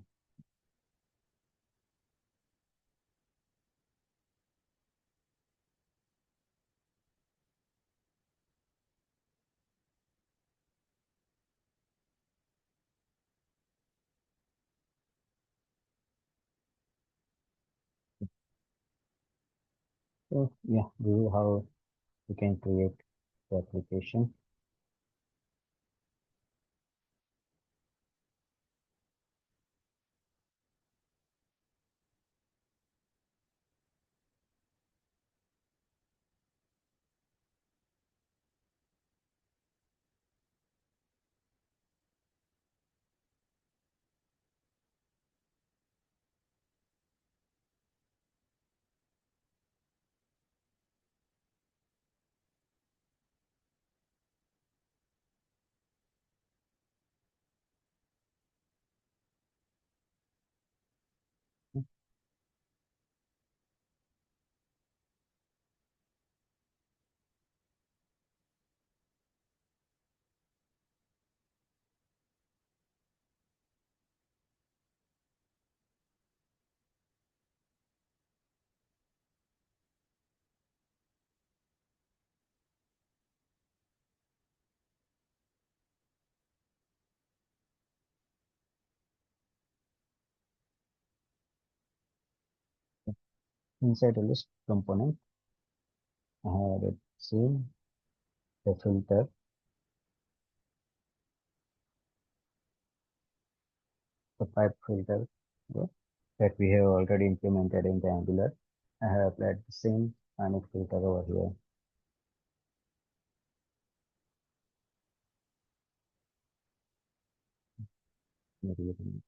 So yeah, this is how we can create the application. Inside a list component, I have it same the filter, the pipe filter, yeah, that we have already implemented in the Angular. I have applied the same IONIC filter over here. Maybe you can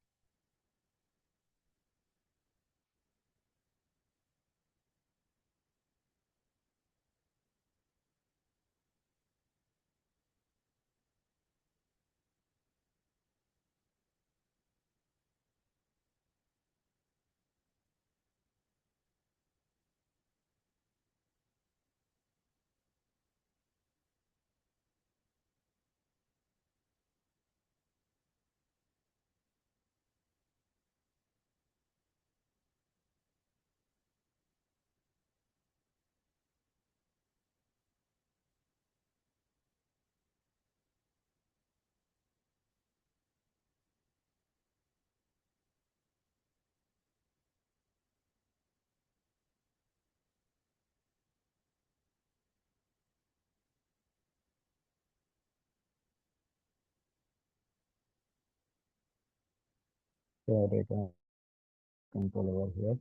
share data control over here.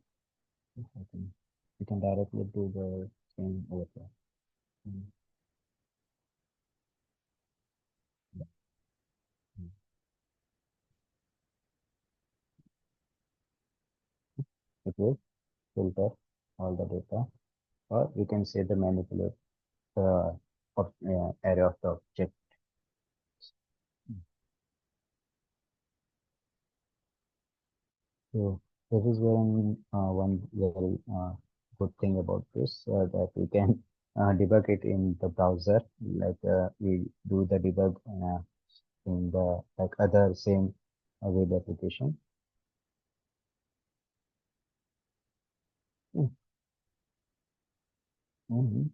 I can, you can directly do the same over there. Mm, yeah, mm. It will filter all the data, or you can say the manipulate the array of the object. Mm. So this is one very good thing about this that we can debug it in the browser, like we do the debug in the like other same web application. Mm, mhm.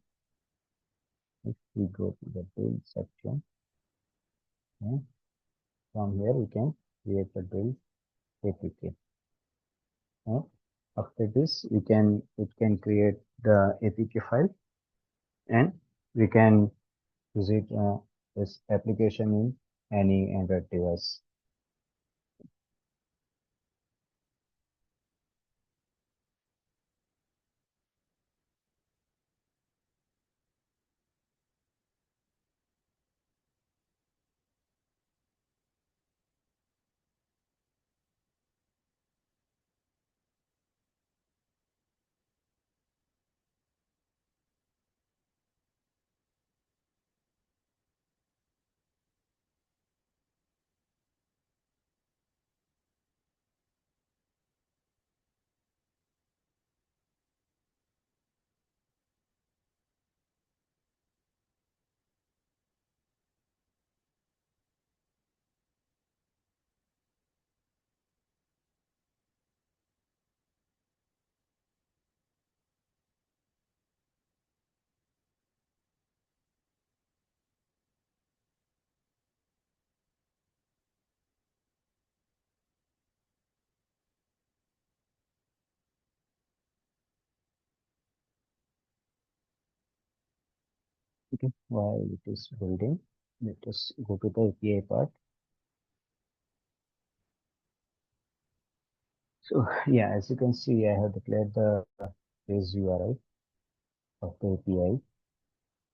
If we go to the build section, yeah, from here we can create the build APK. Yeah. After this, it can create the APK file, and we can use it this application in any Android device. Okay. While it is building, let us go to the API part. So yeah, as you can see, I have declared the base URL of the API.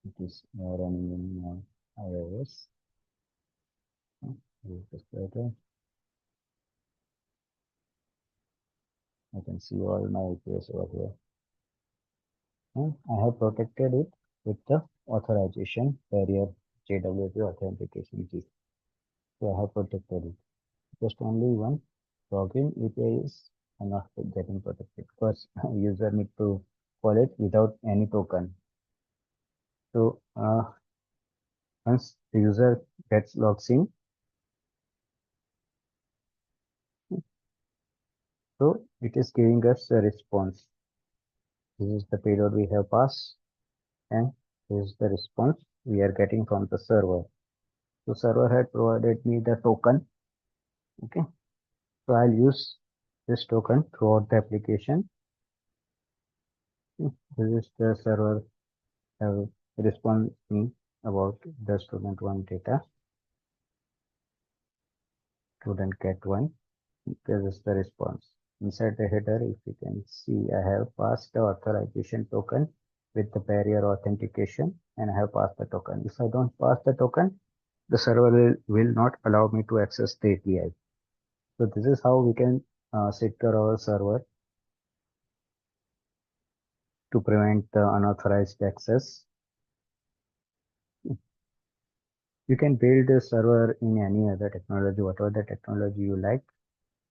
It is running in iOS. I can see all my APIs over here. I have protected it with the authorization barrier JWT authentication key. So I have protected it. Just only one login API is not getting protected because user need to call it without any token. So once the user gets logs in, so it is giving us a response. This is the payload we have passed, and this is the response we are getting from the server. So server had provided me the token. Okay, so I'll use this token throughout the application. This is the server have respond me about the student one data. Student get one. This is the response. Inside the header, if you can see, I have passed the authorization token with the barrier authentication, and I have passed the token. If I don't pass the token, the server will not allow me to access the API. So this is how we can secure our server to prevent the unauthorized access. You can build a server in any other technology, whatever the technology you like.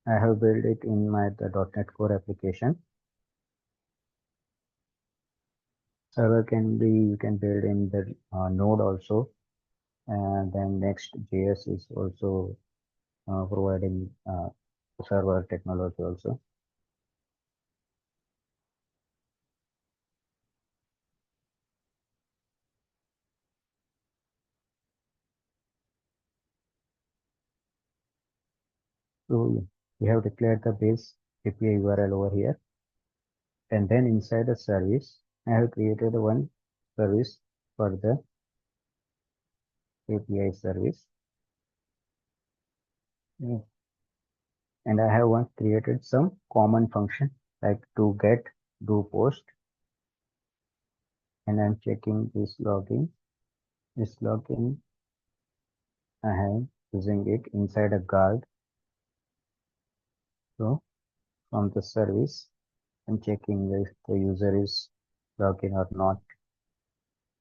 I have built it in my the .NET Core application. Server can be you can build in the Node also, and then Next.js is also providing server technology also. So we have declared the base API URL over here, and then inside the service, I have created one service for the API service. Yeah. And I have once created some common function like to get, do post, and I'm checking this login. This login, I am using it inside a guard. So from the service, I'm checking if the user is logged in or not.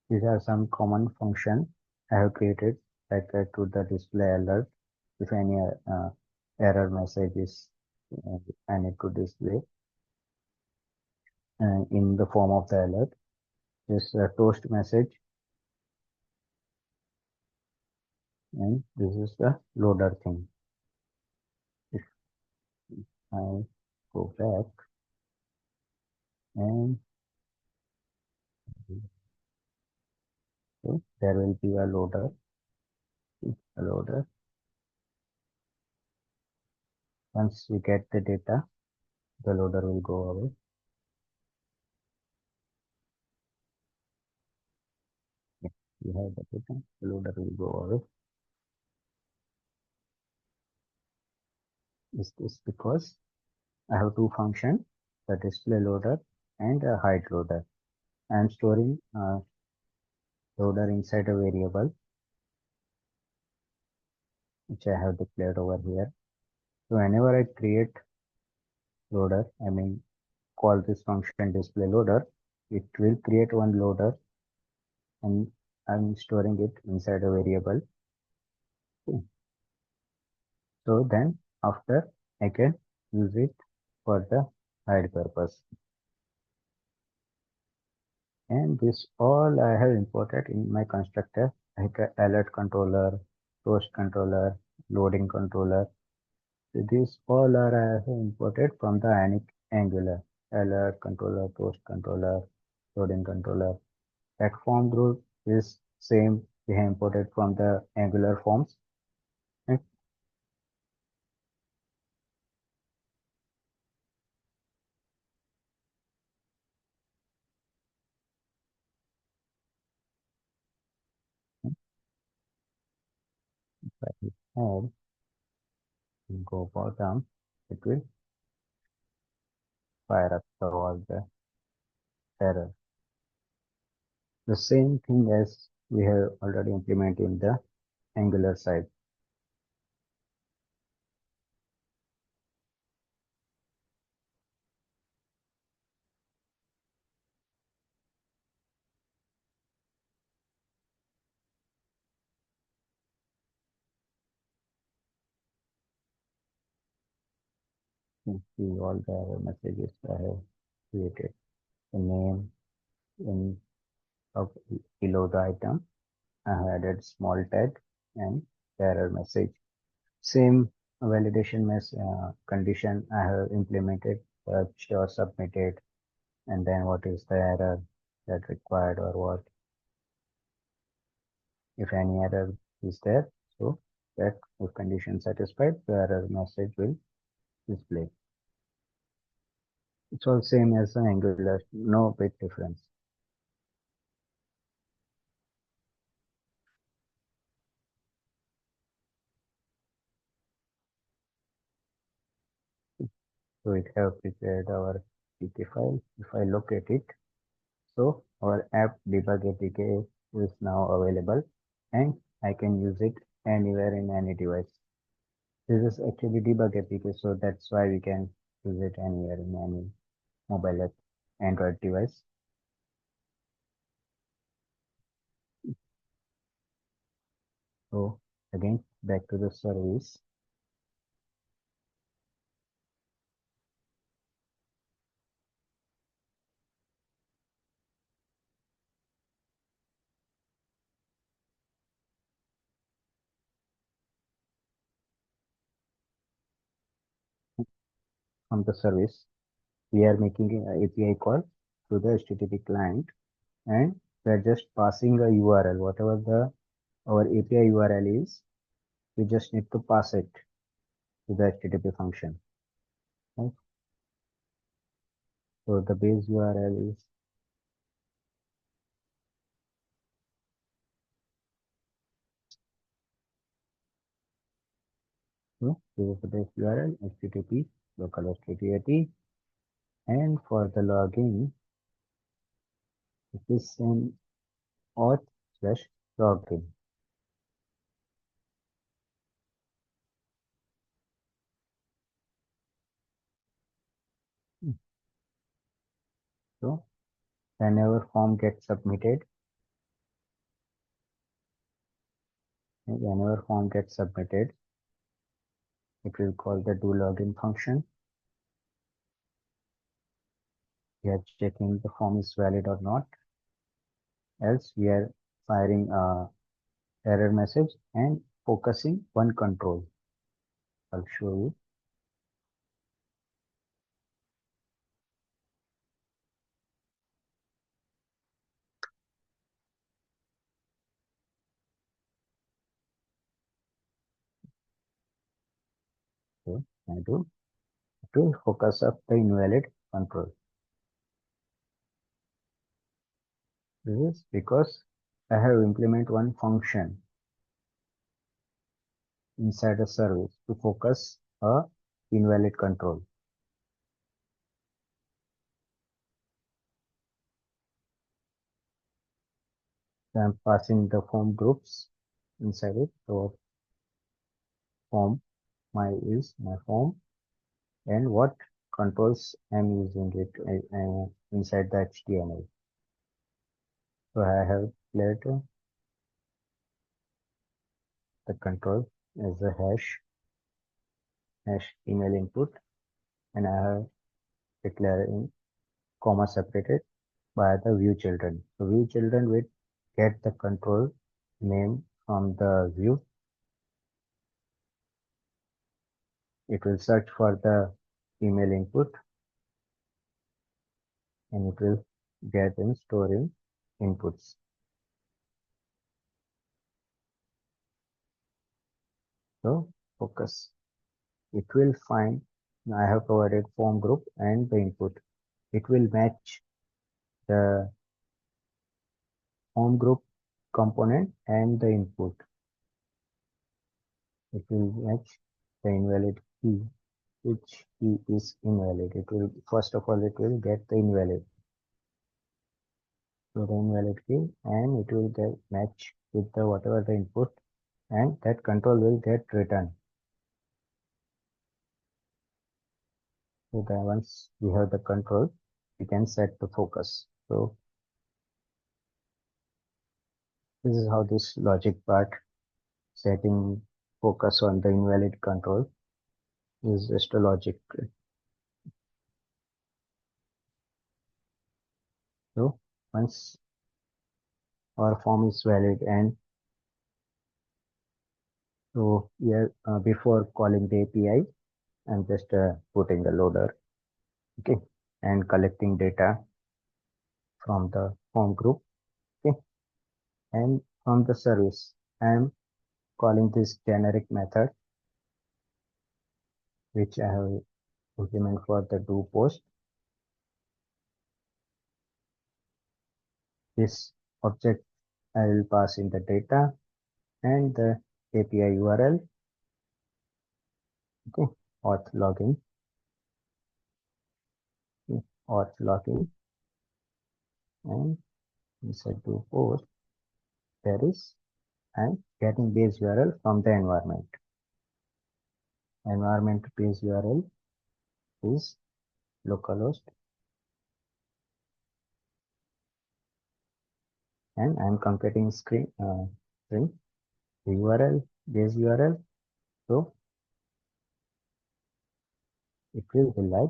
These are some common function I have created like to the display alert if any error message is I need to display in the form of the alert. this toast message, and this is the loader thing. If I go back and so there will be a loader. Once we get the data, the loader will go away. Yeah, we have the data, the loader will go away. Is this because I have two functions, the display loader and a height loader. I am storing loader inside a variable which I have declared over here. So whenever I create loader, I mean call this function display loader, it will create one loader and I'm storing it inside a variable. Okay. So then after I can use it for the hide purpose. And this all I have imported in my constructor like alert controller, toast controller, loading controller. So these all are I have imported from the IONIC Angular alert controller, toast controller, loading controller. That form group is same we have imported from the Angular forms. And if I hit add and go bottom, it will fire up the all the error. The same thing as we have already implemented in the Angular side. You can see all the error messages I have created. The name in of below the item. I have added small tag and the error message. Same validation condition I have implemented, searched or submitted, and then what is the error that required or what. If any error is there, so that if condition satisfied, the error message will display. It's all same as the Angular, no big difference. So it have prepared our APK file. If I look at it, so our app debug APK is now available and I can use it anywhere in any device. This is actually debug APK, so that's why we can use it anywhere in any mobile app, Android device. So again, back to the service. From the service, we are making an API call to the HTTP client, and we're just passing a URL, whatever the our API URL is, we just need to pass it to the HTTP function. Right? So the base URL is this is the base URL HTTP localhost 8080, and for the login it is same auth/login. So whenever form gets submitted, it will call the do login function. We are checking the form is valid or not. else we are firing a error message and focusing one control. I'll show you. So I do to focus up the invalid control. This is because I have implement one function inside a service to focus a invalid control. So I'm passing the form groups inside it. So form my is my form and what controls I'm using it inside the HTML. So I have declared the control as a hash email input, and I have declared in comma separated by the view children. So view children will get the control name from the view. It will search for the email input and it will get and store in inputs. So focus. It will find I have provided form group and the input. It will match the form group component and the input. It will match the invalid key, which key is invalid. It will first of all it will get the invalid. So the invalid key and it will get match with the whatever the input and that control will get returned. So then once we have the control, we can set the focus. So this is how this logic part setting focus on the invalid control is just a logic. So once our form is valid and so here before calling the API, I'm just putting the loader, okay, and collecting data from the form group, okay, and from the service, I'm calling this generic method which I have implemented for the do post. This object I will pass in the data and the API URL, okay, auth login, okay, auth login, and inside do post there is I'm getting base URL from the environment. Environment base URL is localhost and I'm completing string the URL base URL. So it will be like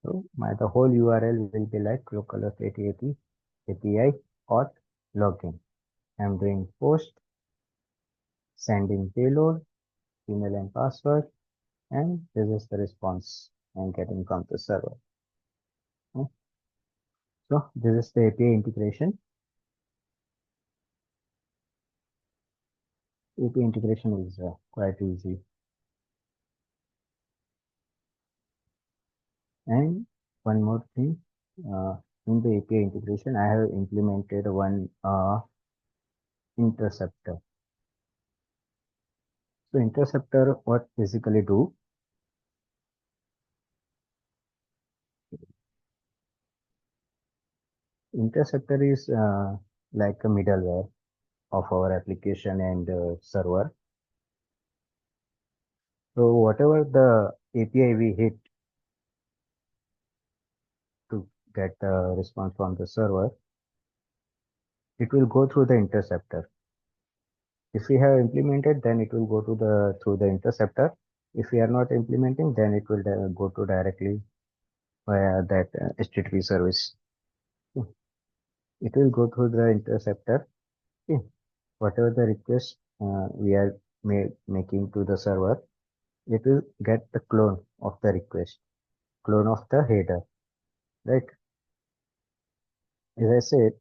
so the whole URL will be like localhost 8080 API auth login. I'm doing post, sending payload, email and password, and this is the response I'm getting from the server. Okay. So this is the API integration. API integration is quite easy. And one more thing, in the API integration, I have implemented one interceptor. So interceptor, what basically do? Interceptor is like a middleware of our application and server. So whatever the API we hit to get the response from the server, it will go through the interceptor. If we have implemented, then it will go to the through the interceptor. If we are not implementing, then it will go to directly via that HTTP service. Okay. It will go through the interceptor. Okay. Whatever the request we are making to the server, it will get the clone of the request, clone of the header, right? As I said,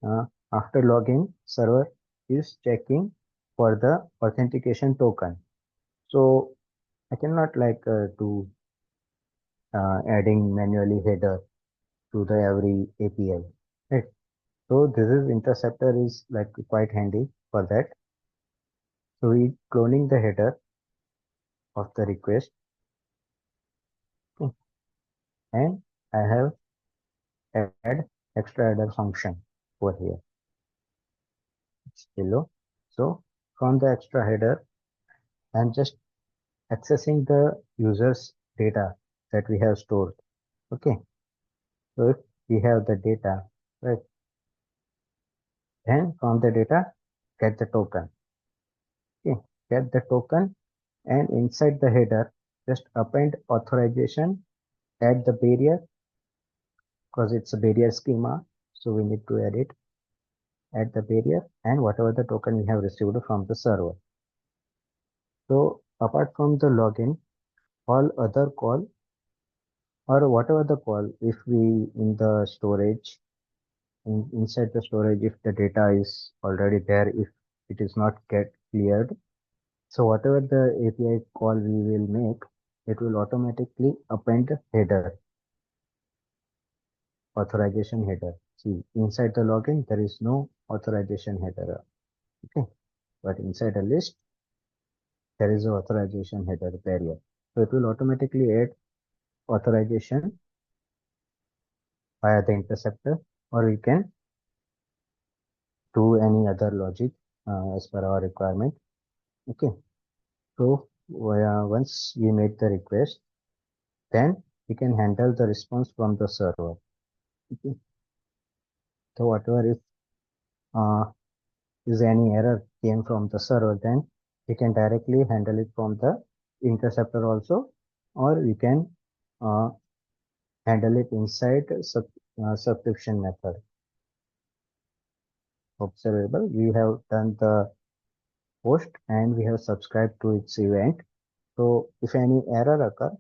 after login, server is checking for the authentication token. So I cannot like do adding manually header to the every API, right? So this is interceptor is like quite handy for that. So we cloning the header of the request, okay, and I have add extra header function over here. It's below. So from the extra header, I'm just accessing the user's data that we have stored. Okay. So if we have the data, right, then from the data, get the token. Okay. Get the token and inside the header, just append authorization, add the barrier because it's a barrier schema. So we need to add it, add the barrier and whatever the token we have received from the server. So apart from the login, all other call or whatever the call, if we in the storage, inside the storage, if the data is already there, if it is not get cleared, so whatever the API call we will make, it will automatically append header, authorization header. See, inside the login, there is no authorization header. Okay. But inside a list, there is a authorization header barrier. So it will automatically add authorization via the interceptor, or we can do any other logic as per our requirement. Okay. So once we make the request, then we can handle the response from the server. Okay. So whatever if uh, is any error came from the server, then we can directly handle it from the interceptor also, or we can uh, handle it inside subscription method. Observable, we have done the post and we have subscribed to its event. So if any error occur,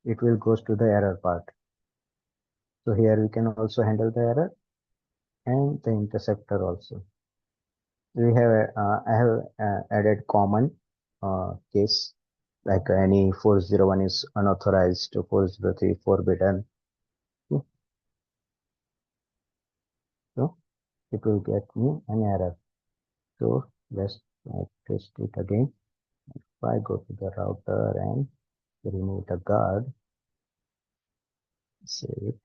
it will goes to the error part. So here we can also handle the error and the interceptor also. We have I have added common case like any 401 is unauthorized, 403 forbidden. Okay. So it will get me an error. So let's test it again. If I go to the router and remove the guard, save it.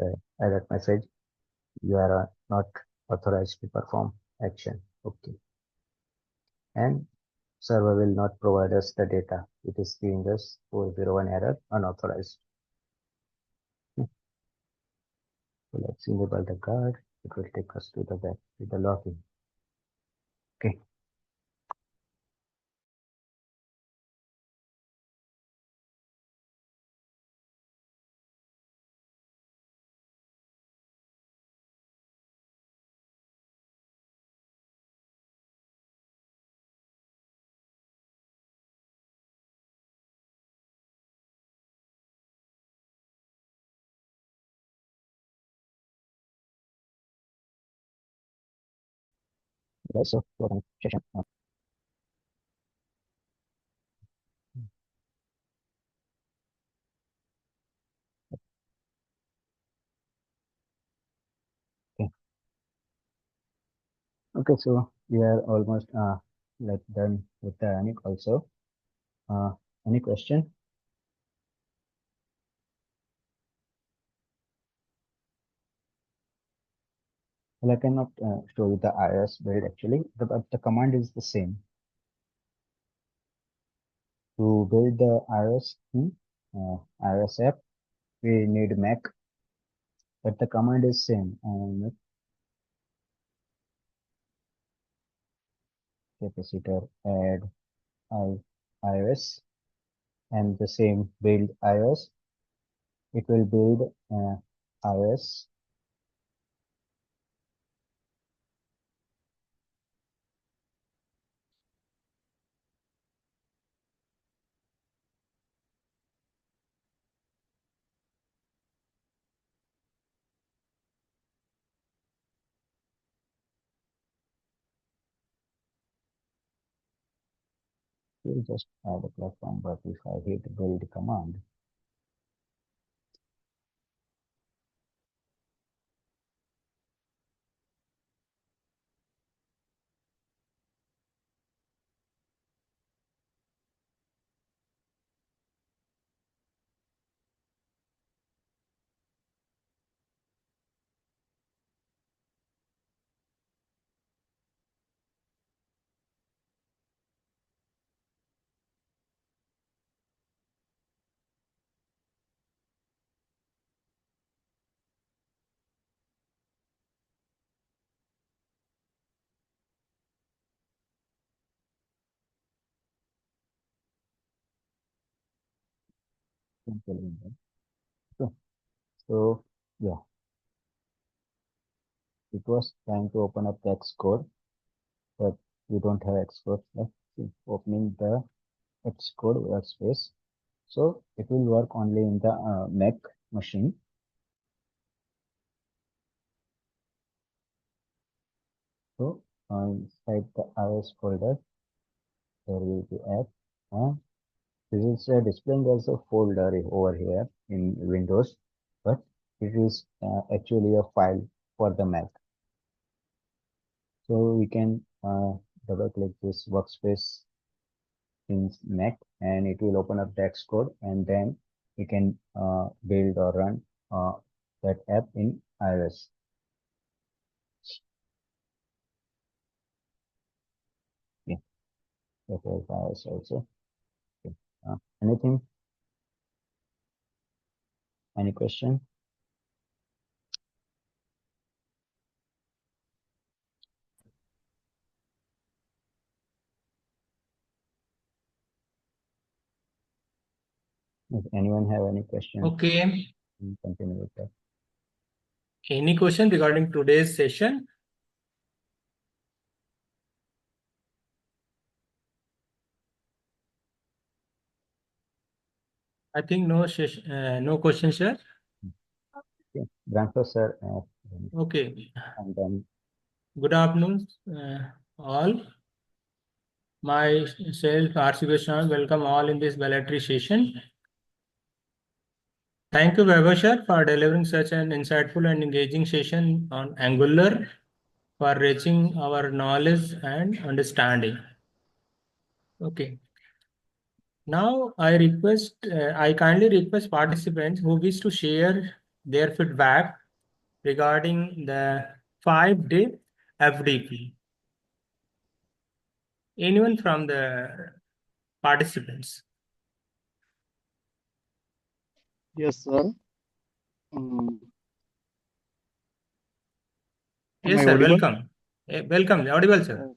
The alert message, you are not authorized to perform action. Okay. And server will not provide us the data. It is giving us 401 error unauthorized. Okay. So let's enable the guard. It will take us to the back to the login. Okay. Okay, so for session. Okay, so we are almost like done with the IONIC also. Any question? Well, I cannot show you the iOS build actually, but the command is the same. To build the iOS iOS app, we need Mac, but the command is same. And capacitor add iOS and the same build iOS. It will build iOS. We'll just add a platform, but if I hit build command, simple window. So, so yeah, it was trying to open up the Xcode, but we don't have Xcode. Let's see, opening the Xcode workspace. So it will work only in the Mac machine. So inside the iOS folder, there will be app. This is displaying as a folder over here in Windows, but it is actually a file for the Mac. So we can double click this workspace in Mac and it will open up the Xcode and then we can build or run that app in iOS. Yeah, that was iOS also. Okay. Anything? Any question? If anyone have any question, Okay. we'll continue with that. Any question regarding today's session? I think no questions, sir. Okay. Branko sir, Okay. and then Good afternoon, all. Myself, R.C. Vishwan, welcome all in this voluntary session. Thank you, Vaibhav sir, for delivering such an insightful and engaging session on Angular for reaching our knowledge and understanding. Okay. Now I kindly request participants who wish to share their feedback regarding the 5-day FDP. Anyone from the participants? Yes, sir. Um, am Yes, I sir. audible? Welcome. Welcome. Audible, sir.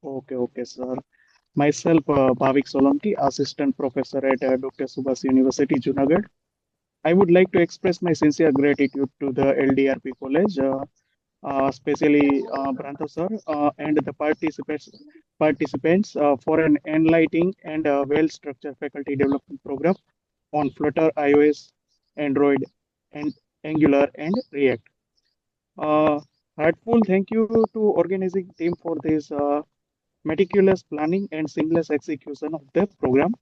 Okay, sir. Myself, Bhavik Solanki, Assistant Professor at Dr. Subhas University, Junagadh. I would like to express my sincere gratitude to the LDRP College, especially Brantha sir, and the participants for an enlightening and well-structured faculty development program on Flutter, iOS, Android, and Angular and React. Uh, Heartful thank you to organizing team for this meticulous planning and seamless execution of the program.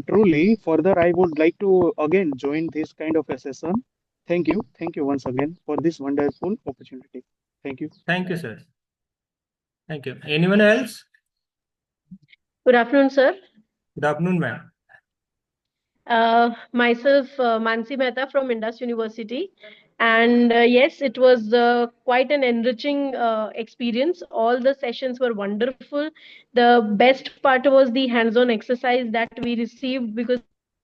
Truly, further, I would like to again join this kind of a session. Thank you once again for this wonderful opportunity. Thank you. Thank you, sir. Thank you. Anyone else? Good afternoon, sir. Good afternoon, ma'am. Myself, Mansi Mehta from Indus University. And yes, it was quite an enriching experience. All the sessions were wonderful. The best part was the hands-on exercise that we received because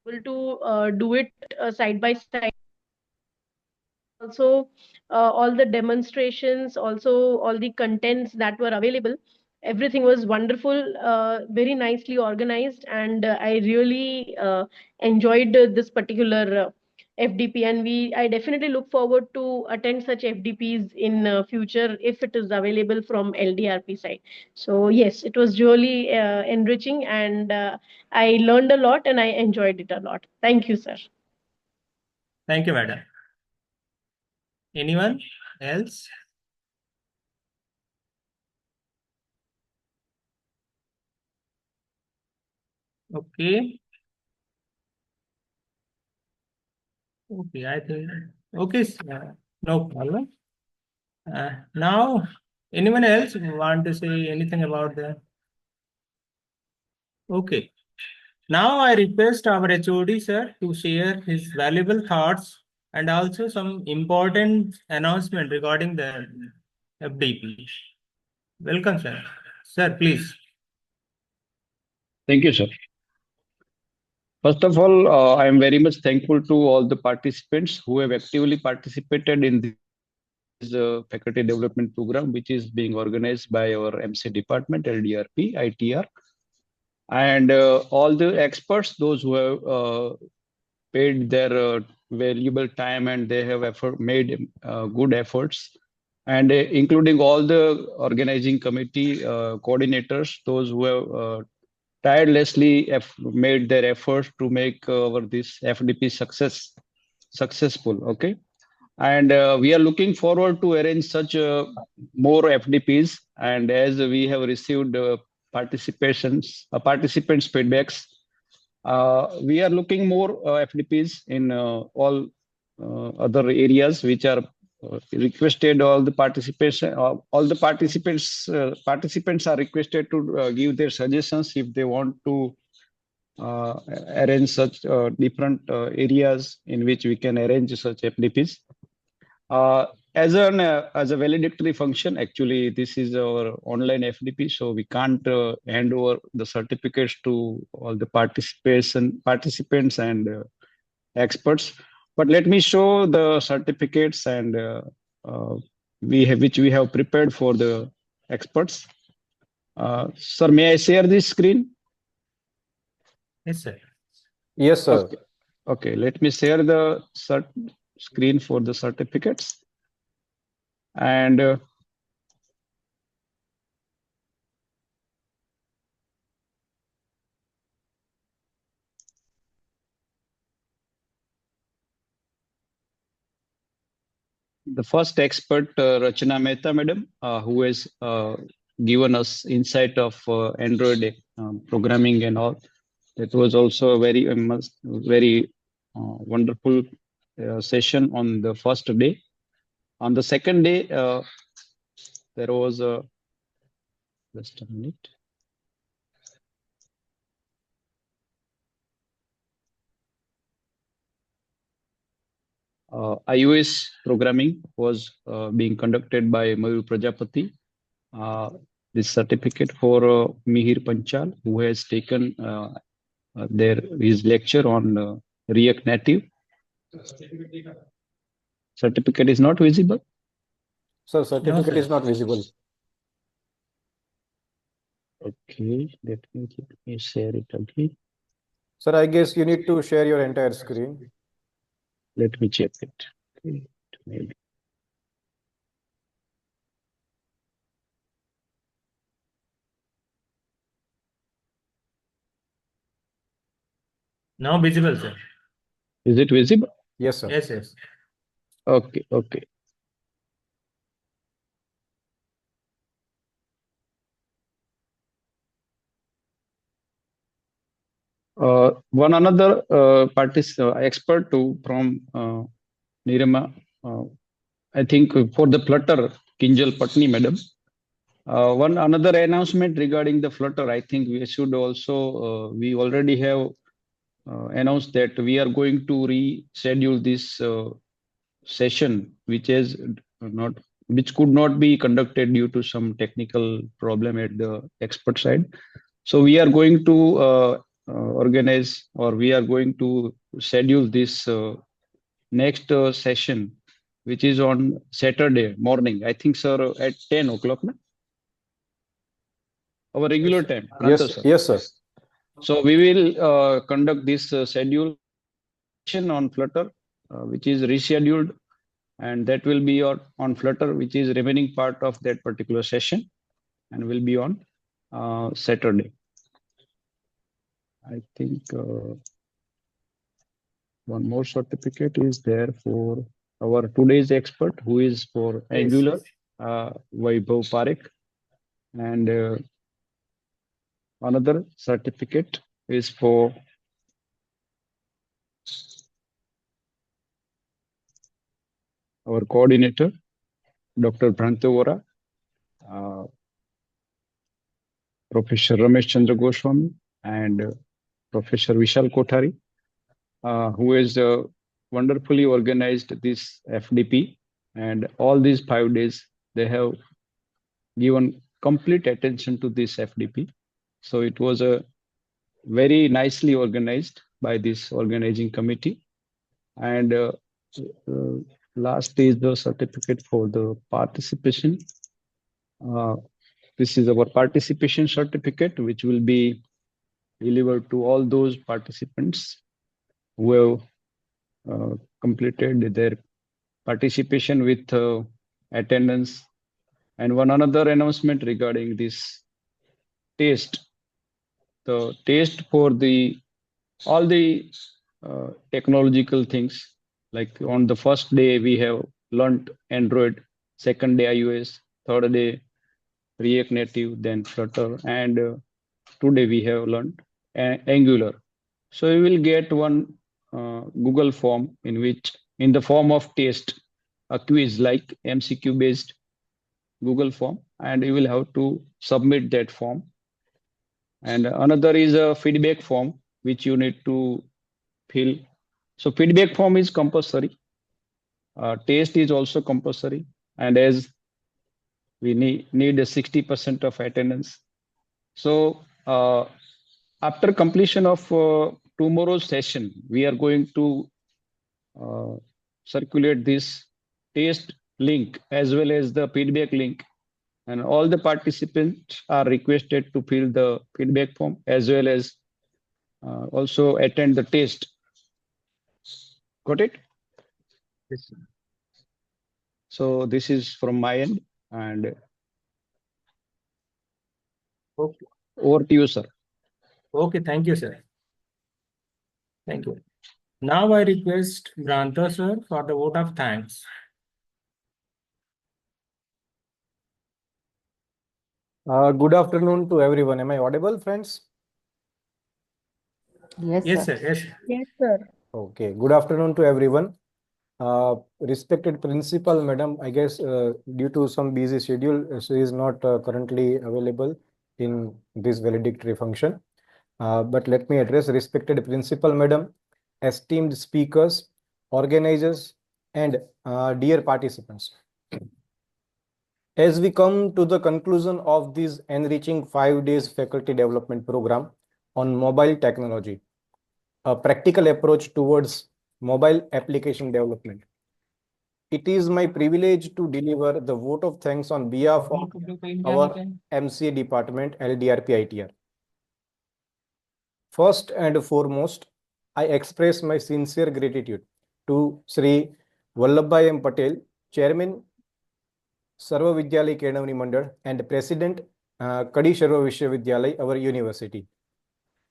we were able to do it side by side. And also all the demonstrations, also all the contents that were available. Everything was wonderful, very nicely organized, and I really enjoyed this particular FDP. And I definitely look forward to attend such FDPs in future if it is available from LDRP side. So yes, it was really enriching, and I learned a lot and I enjoyed it a lot. Thank you, sir. Thank you, madam. Anyone else? Okay. Okay, I think. Okay, no problem. Now, anyone else want to say anything about the? Okay. Now I request our HOD sir to share his valuable thoughts and also some important announcement regarding the FDP. Welcome, sir. Sir, please. Thank you, sir. First of all, I am very much thankful to all the participants who have actively participated in this faculty development program, which is being organized by our MC department, LDRP, ITR, and all the experts, those who have paid their valuable time and they have made good efforts, and including all the organizing committee coordinators, those who have tirelessly made their efforts to make this FDP successful. Okay, and we are looking forward to arrange such more FDPs. And as we have received participants feedbacks, we are looking more FDPs in all other areas which are requested. All the participants are requested to give their suggestions if they want to arrange such different areas in which we can arrange such FDPs. As a valedictory function, actually, this is our online FDP, so we can't hand over the certificates to all the participants and experts. But let me show the certificates and which we have prepared for the experts. Sir, may I share this screen? Yes, sir. Yes, sir. Okay, okay. Let me share the screen for the certificates. And the first expert, Rachana Mehta, madam, who has given us insight of Android programming and all. That was also a very wonderful session on the first day. On the second day, there was just a minute. iOS programming was being conducted by Mayur Prajapati. This certificate for Mihir Panchal, who has taken his lecture on React Native. Certificate is not visible. Sir, certificate sir. is not visible. Okay, let me share it again. Sir, I guess you need to share your entire screen. Let me check it. Okay, maybe. Now visible, sir. Is it visible? Yes, sir. Yes, yes. Okay, okay. One another expert too from Nirima, I think for the Flutter, Kinjal Patni, madam. One another announcement regarding the Flutter, I think we should also, we already have announced that we are going to reschedule this session, which could not be conducted due to some technical problem at the expert side. So we are going to organize, or we are going to schedule this next session, which is on Saturday morning. I think, sir, at 10 o'clock. Na? Our regular time. Yes, sir. yes, sir. So we will conduct this schedule on Flutter, which is rescheduled, and that will be on Flutter, which is remaining part of that particular session, and will be on Saturday. I think one more certificate is there for our today's expert, who is for Angular, Vaibhav Parekh, and another certificate is for our coordinator, Dr. Bhranto Vora, Professor Ramesh Chandra Goswami, and Professor Vishal Kothari, who has wonderfully organized this FDP. And all these 5 days, they have given complete attention to this FDP. So it was a very nicely organized by this organizing committee. And last is the certificate for the participation. This is our participation certificate, which will be delivered to all those participants who have completed their participation with attendance. And one another announcement regarding this test. The test for all the technological things, like on the first day we have learned Android, second day iOS, third day React Native, then Flutter, and today we have learned Angular. So you will get one Google form in the form of test, a quiz like MCQ based Google form, and you will have to submit that form. And another is a feedback form, which you need to fill. So feedback form is compulsory. Test is also compulsory. And as we need a 60% of attendance. So after completion of tomorrow's session, we are going to circulate this test link as well as the feedback link, and all the participants are requested to fill the feedback form as well as also attend the test. Got it? Yes. So this is from my end, and Okay. over to you, sir. Okay, thank you, sir. Thank you. Now I request Bhranto sir for the vote of thanks. Good afternoon to everyone. Am I audible, friends? Yes, Yes, sir. sir. Yes. Yes, sir. Okay. Good afternoon to everyone. Respected principal, madam, I guess due to some busy schedule, she is not currently available in this valedictory function. But let me address respected principal, madam, esteemed speakers, organizers, and dear participants. As we come to the conclusion of this enriching 5 days faculty development program on mobile technology, a practical approach towards mobile application development, it is my privilege to deliver the vote of thanks on behalf of our MCA department, LDRP ITR. First and foremost, I express my sincere gratitude to Sri Vallabhbhai M. Patel, Chairman, Sarva Vidyalay Kedavani Mandal, and President, Kadi Sarva Vishwavidyalay, our university,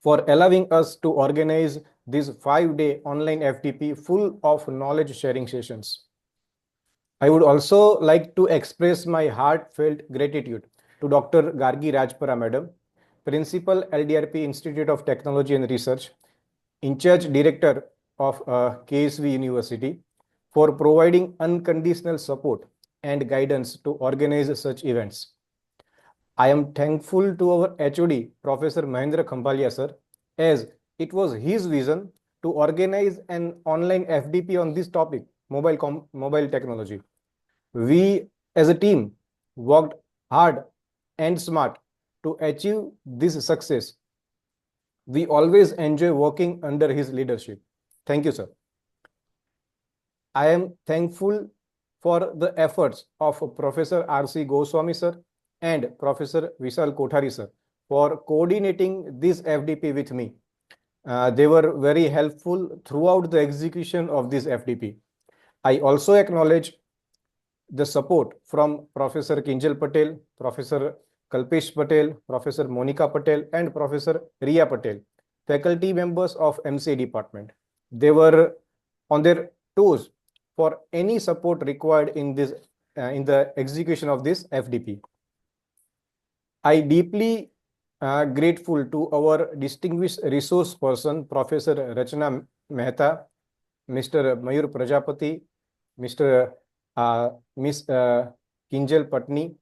for allowing us to organize this 5-day online FTP full of knowledge sharing sessions. I would also like to express my heartfelt gratitude to Dr. Gargi Rajpara Madam, Principal, LDRP Institute of Technology and Research, in charge Director of KSV University, for providing unconditional support and guidance to organize such events. I am thankful to our HOD, Professor Mahendra Khambalia sir, as it was his vision to organize an online FDP on this topic, mobile technology. We as a team worked hard and smart to achieve this success. We always enjoy working under his leadership. Thank you, sir. I am thankful for the efforts of Professor R.C. Goswami, sir, and Professor Vishal Kothari, sir, for coordinating this FDP with me. They were very helpful throughout the execution of this FDP. I also acknowledge the support from Professor Kinjal Patel, Professor Kalpesh Patel, Professor Monica Patel, and Professor Riya Patel, faculty members of MCA department. They were on their toes for any support required in the execution of this FDP. I deeply grateful to our distinguished resource person, Professor Rachna Mehta, Mr. Mayur Prajapati, Mr. Miss Kinjal Patni,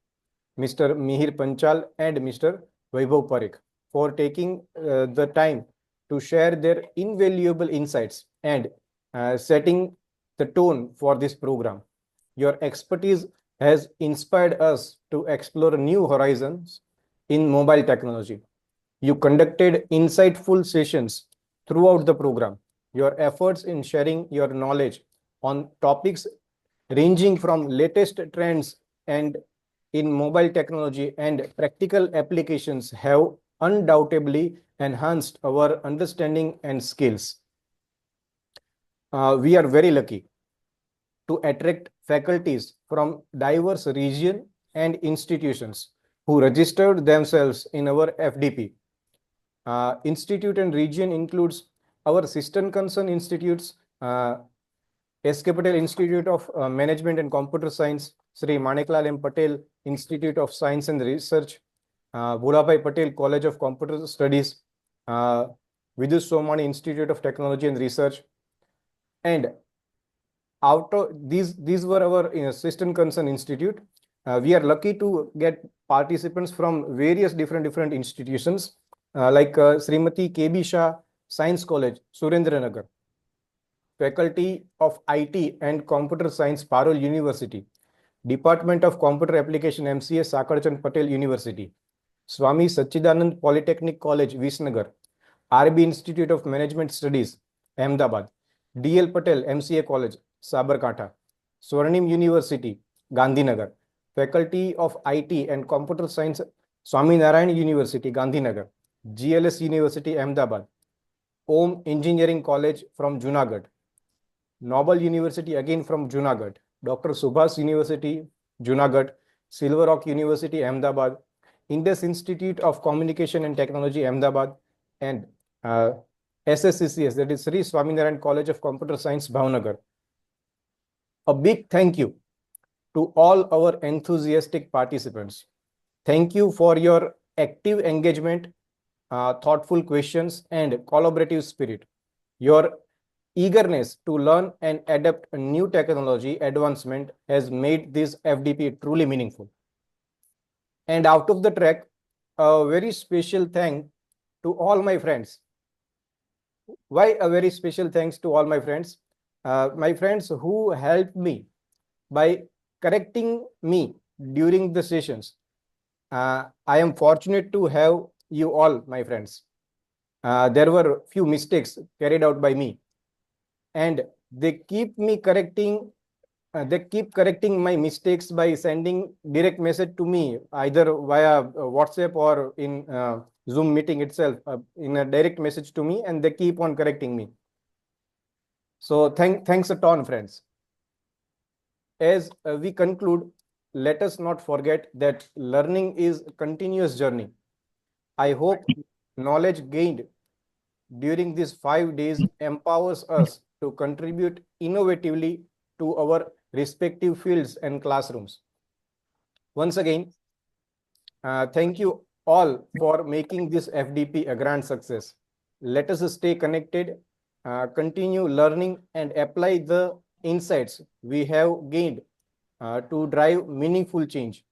Mr. Mihir Panchal, and Mr. Vaibhav Parekh for taking the time to share their invaluable insights and setting the tone for this program. Your expertise has inspired us to explore new horizons in mobile technology. You conducted insightful sessions throughout the program. Your efforts in sharing your knowledge on topics ranging from latest trends and in mobile technology and practical applications have undoubtedly enhanced our understanding and skills. We are very lucky to attract faculties from diverse regions and institutions who registered themselves in our FDP. Institute and region includes our sister concern institutes, SK Patel Institute of Management and Computer Science, Sri Maneklal M. Patel Institute of Science and Research, Bhulabhai Patel College of Computer Studies, Vidus Somani Institute of Technology and Research, and out of these were our sister concern institute. We are lucky to get participants from various different institutions like Srimati KB Shah Science College, Surendranagar, Faculty of IT and Computer Science, Parul University, Department of Computer Application, MCA, Sakarchand Patel University, Swami Sachidanand Polytechnic College, Visnagar, RB Institute of Management Studies, Ahmedabad, DL Patel MCA College, Sabarkantha, Swarnim University, Gandhinagar, Faculty of IT and Computer Science, Swami Narayan University, Gandhinagar, GLS University, Ahmedabad, Om Engineering College from Junagadh, Nobel University again from Junagadh, Dr. Subhas University, Junagadh, Silver Rock University, Ahmedabad, Indus Institute of Communication and Technology, Ahmedabad, and SSCCS, that is Sri Swaminarayan College of Computer Science, Bhavnagar. A big thank you to all our enthusiastic participants. Thank you for your active engagement, thoughtful questions, and collaborative spirit. Your eagerness to learn and adapt a new technology advancement has made this FDP truly meaningful. And out of the track, a very special thank to all my friends. Why a very special thanks to all my friends? My friends who helped me by correcting me during the sessions. I am fortunate to have you all, my friends. There were few mistakes carried out by me, and they keep correcting my mistakes by sending direct message to me either via WhatsApp or in Zoom meeting itself, in a direct message to me, and they keep on correcting me. So thanks a ton, friends. As we conclude, let us not forget that learning is a continuous journey. I hope knowledge gained during these 5 days empowers us to contribute innovatively to our respective fields and classrooms. Once again, thank you all for making this FDP a grand success. Let us stay connected, continue learning, and apply the insights we have gained to drive meaningful change.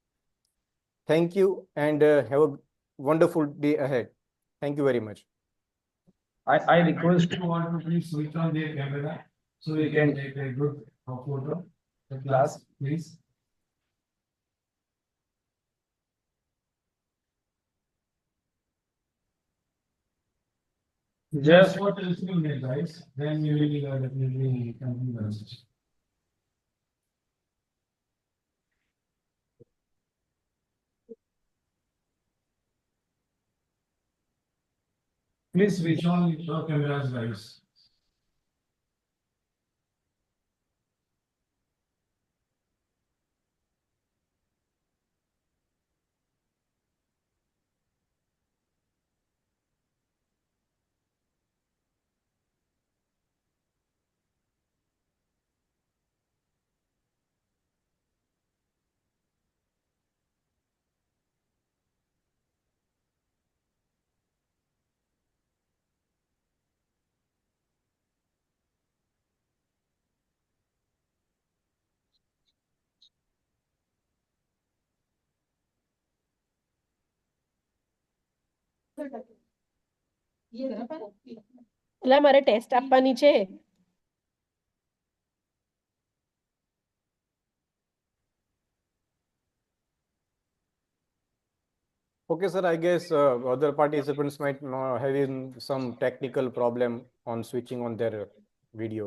Thank you and have a wonderful day ahead. Thank you very much. I request you all to please switch on their camera so we can take a good photo. The class, please. Just for listening, guys. Then you will definitely complete the message. Please switch on your cameras, guys. એટલે મારે test આપવાની છે. Okay, sir, I guess other participants might having some technical problem on switching on their video.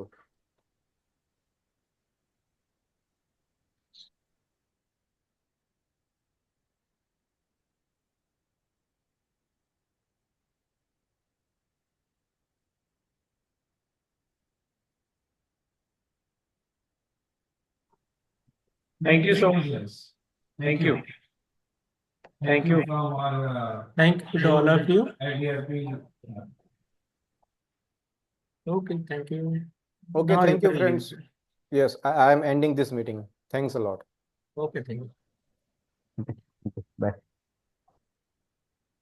Thank you so much. Thank you. Thank you from our Thank you to all of you. IDRP. Okay, thank you. Okay, Now thank you, can friends. leave. Yes, I am ending this meeting. Thanks a lot. Okay, thank you. Bye.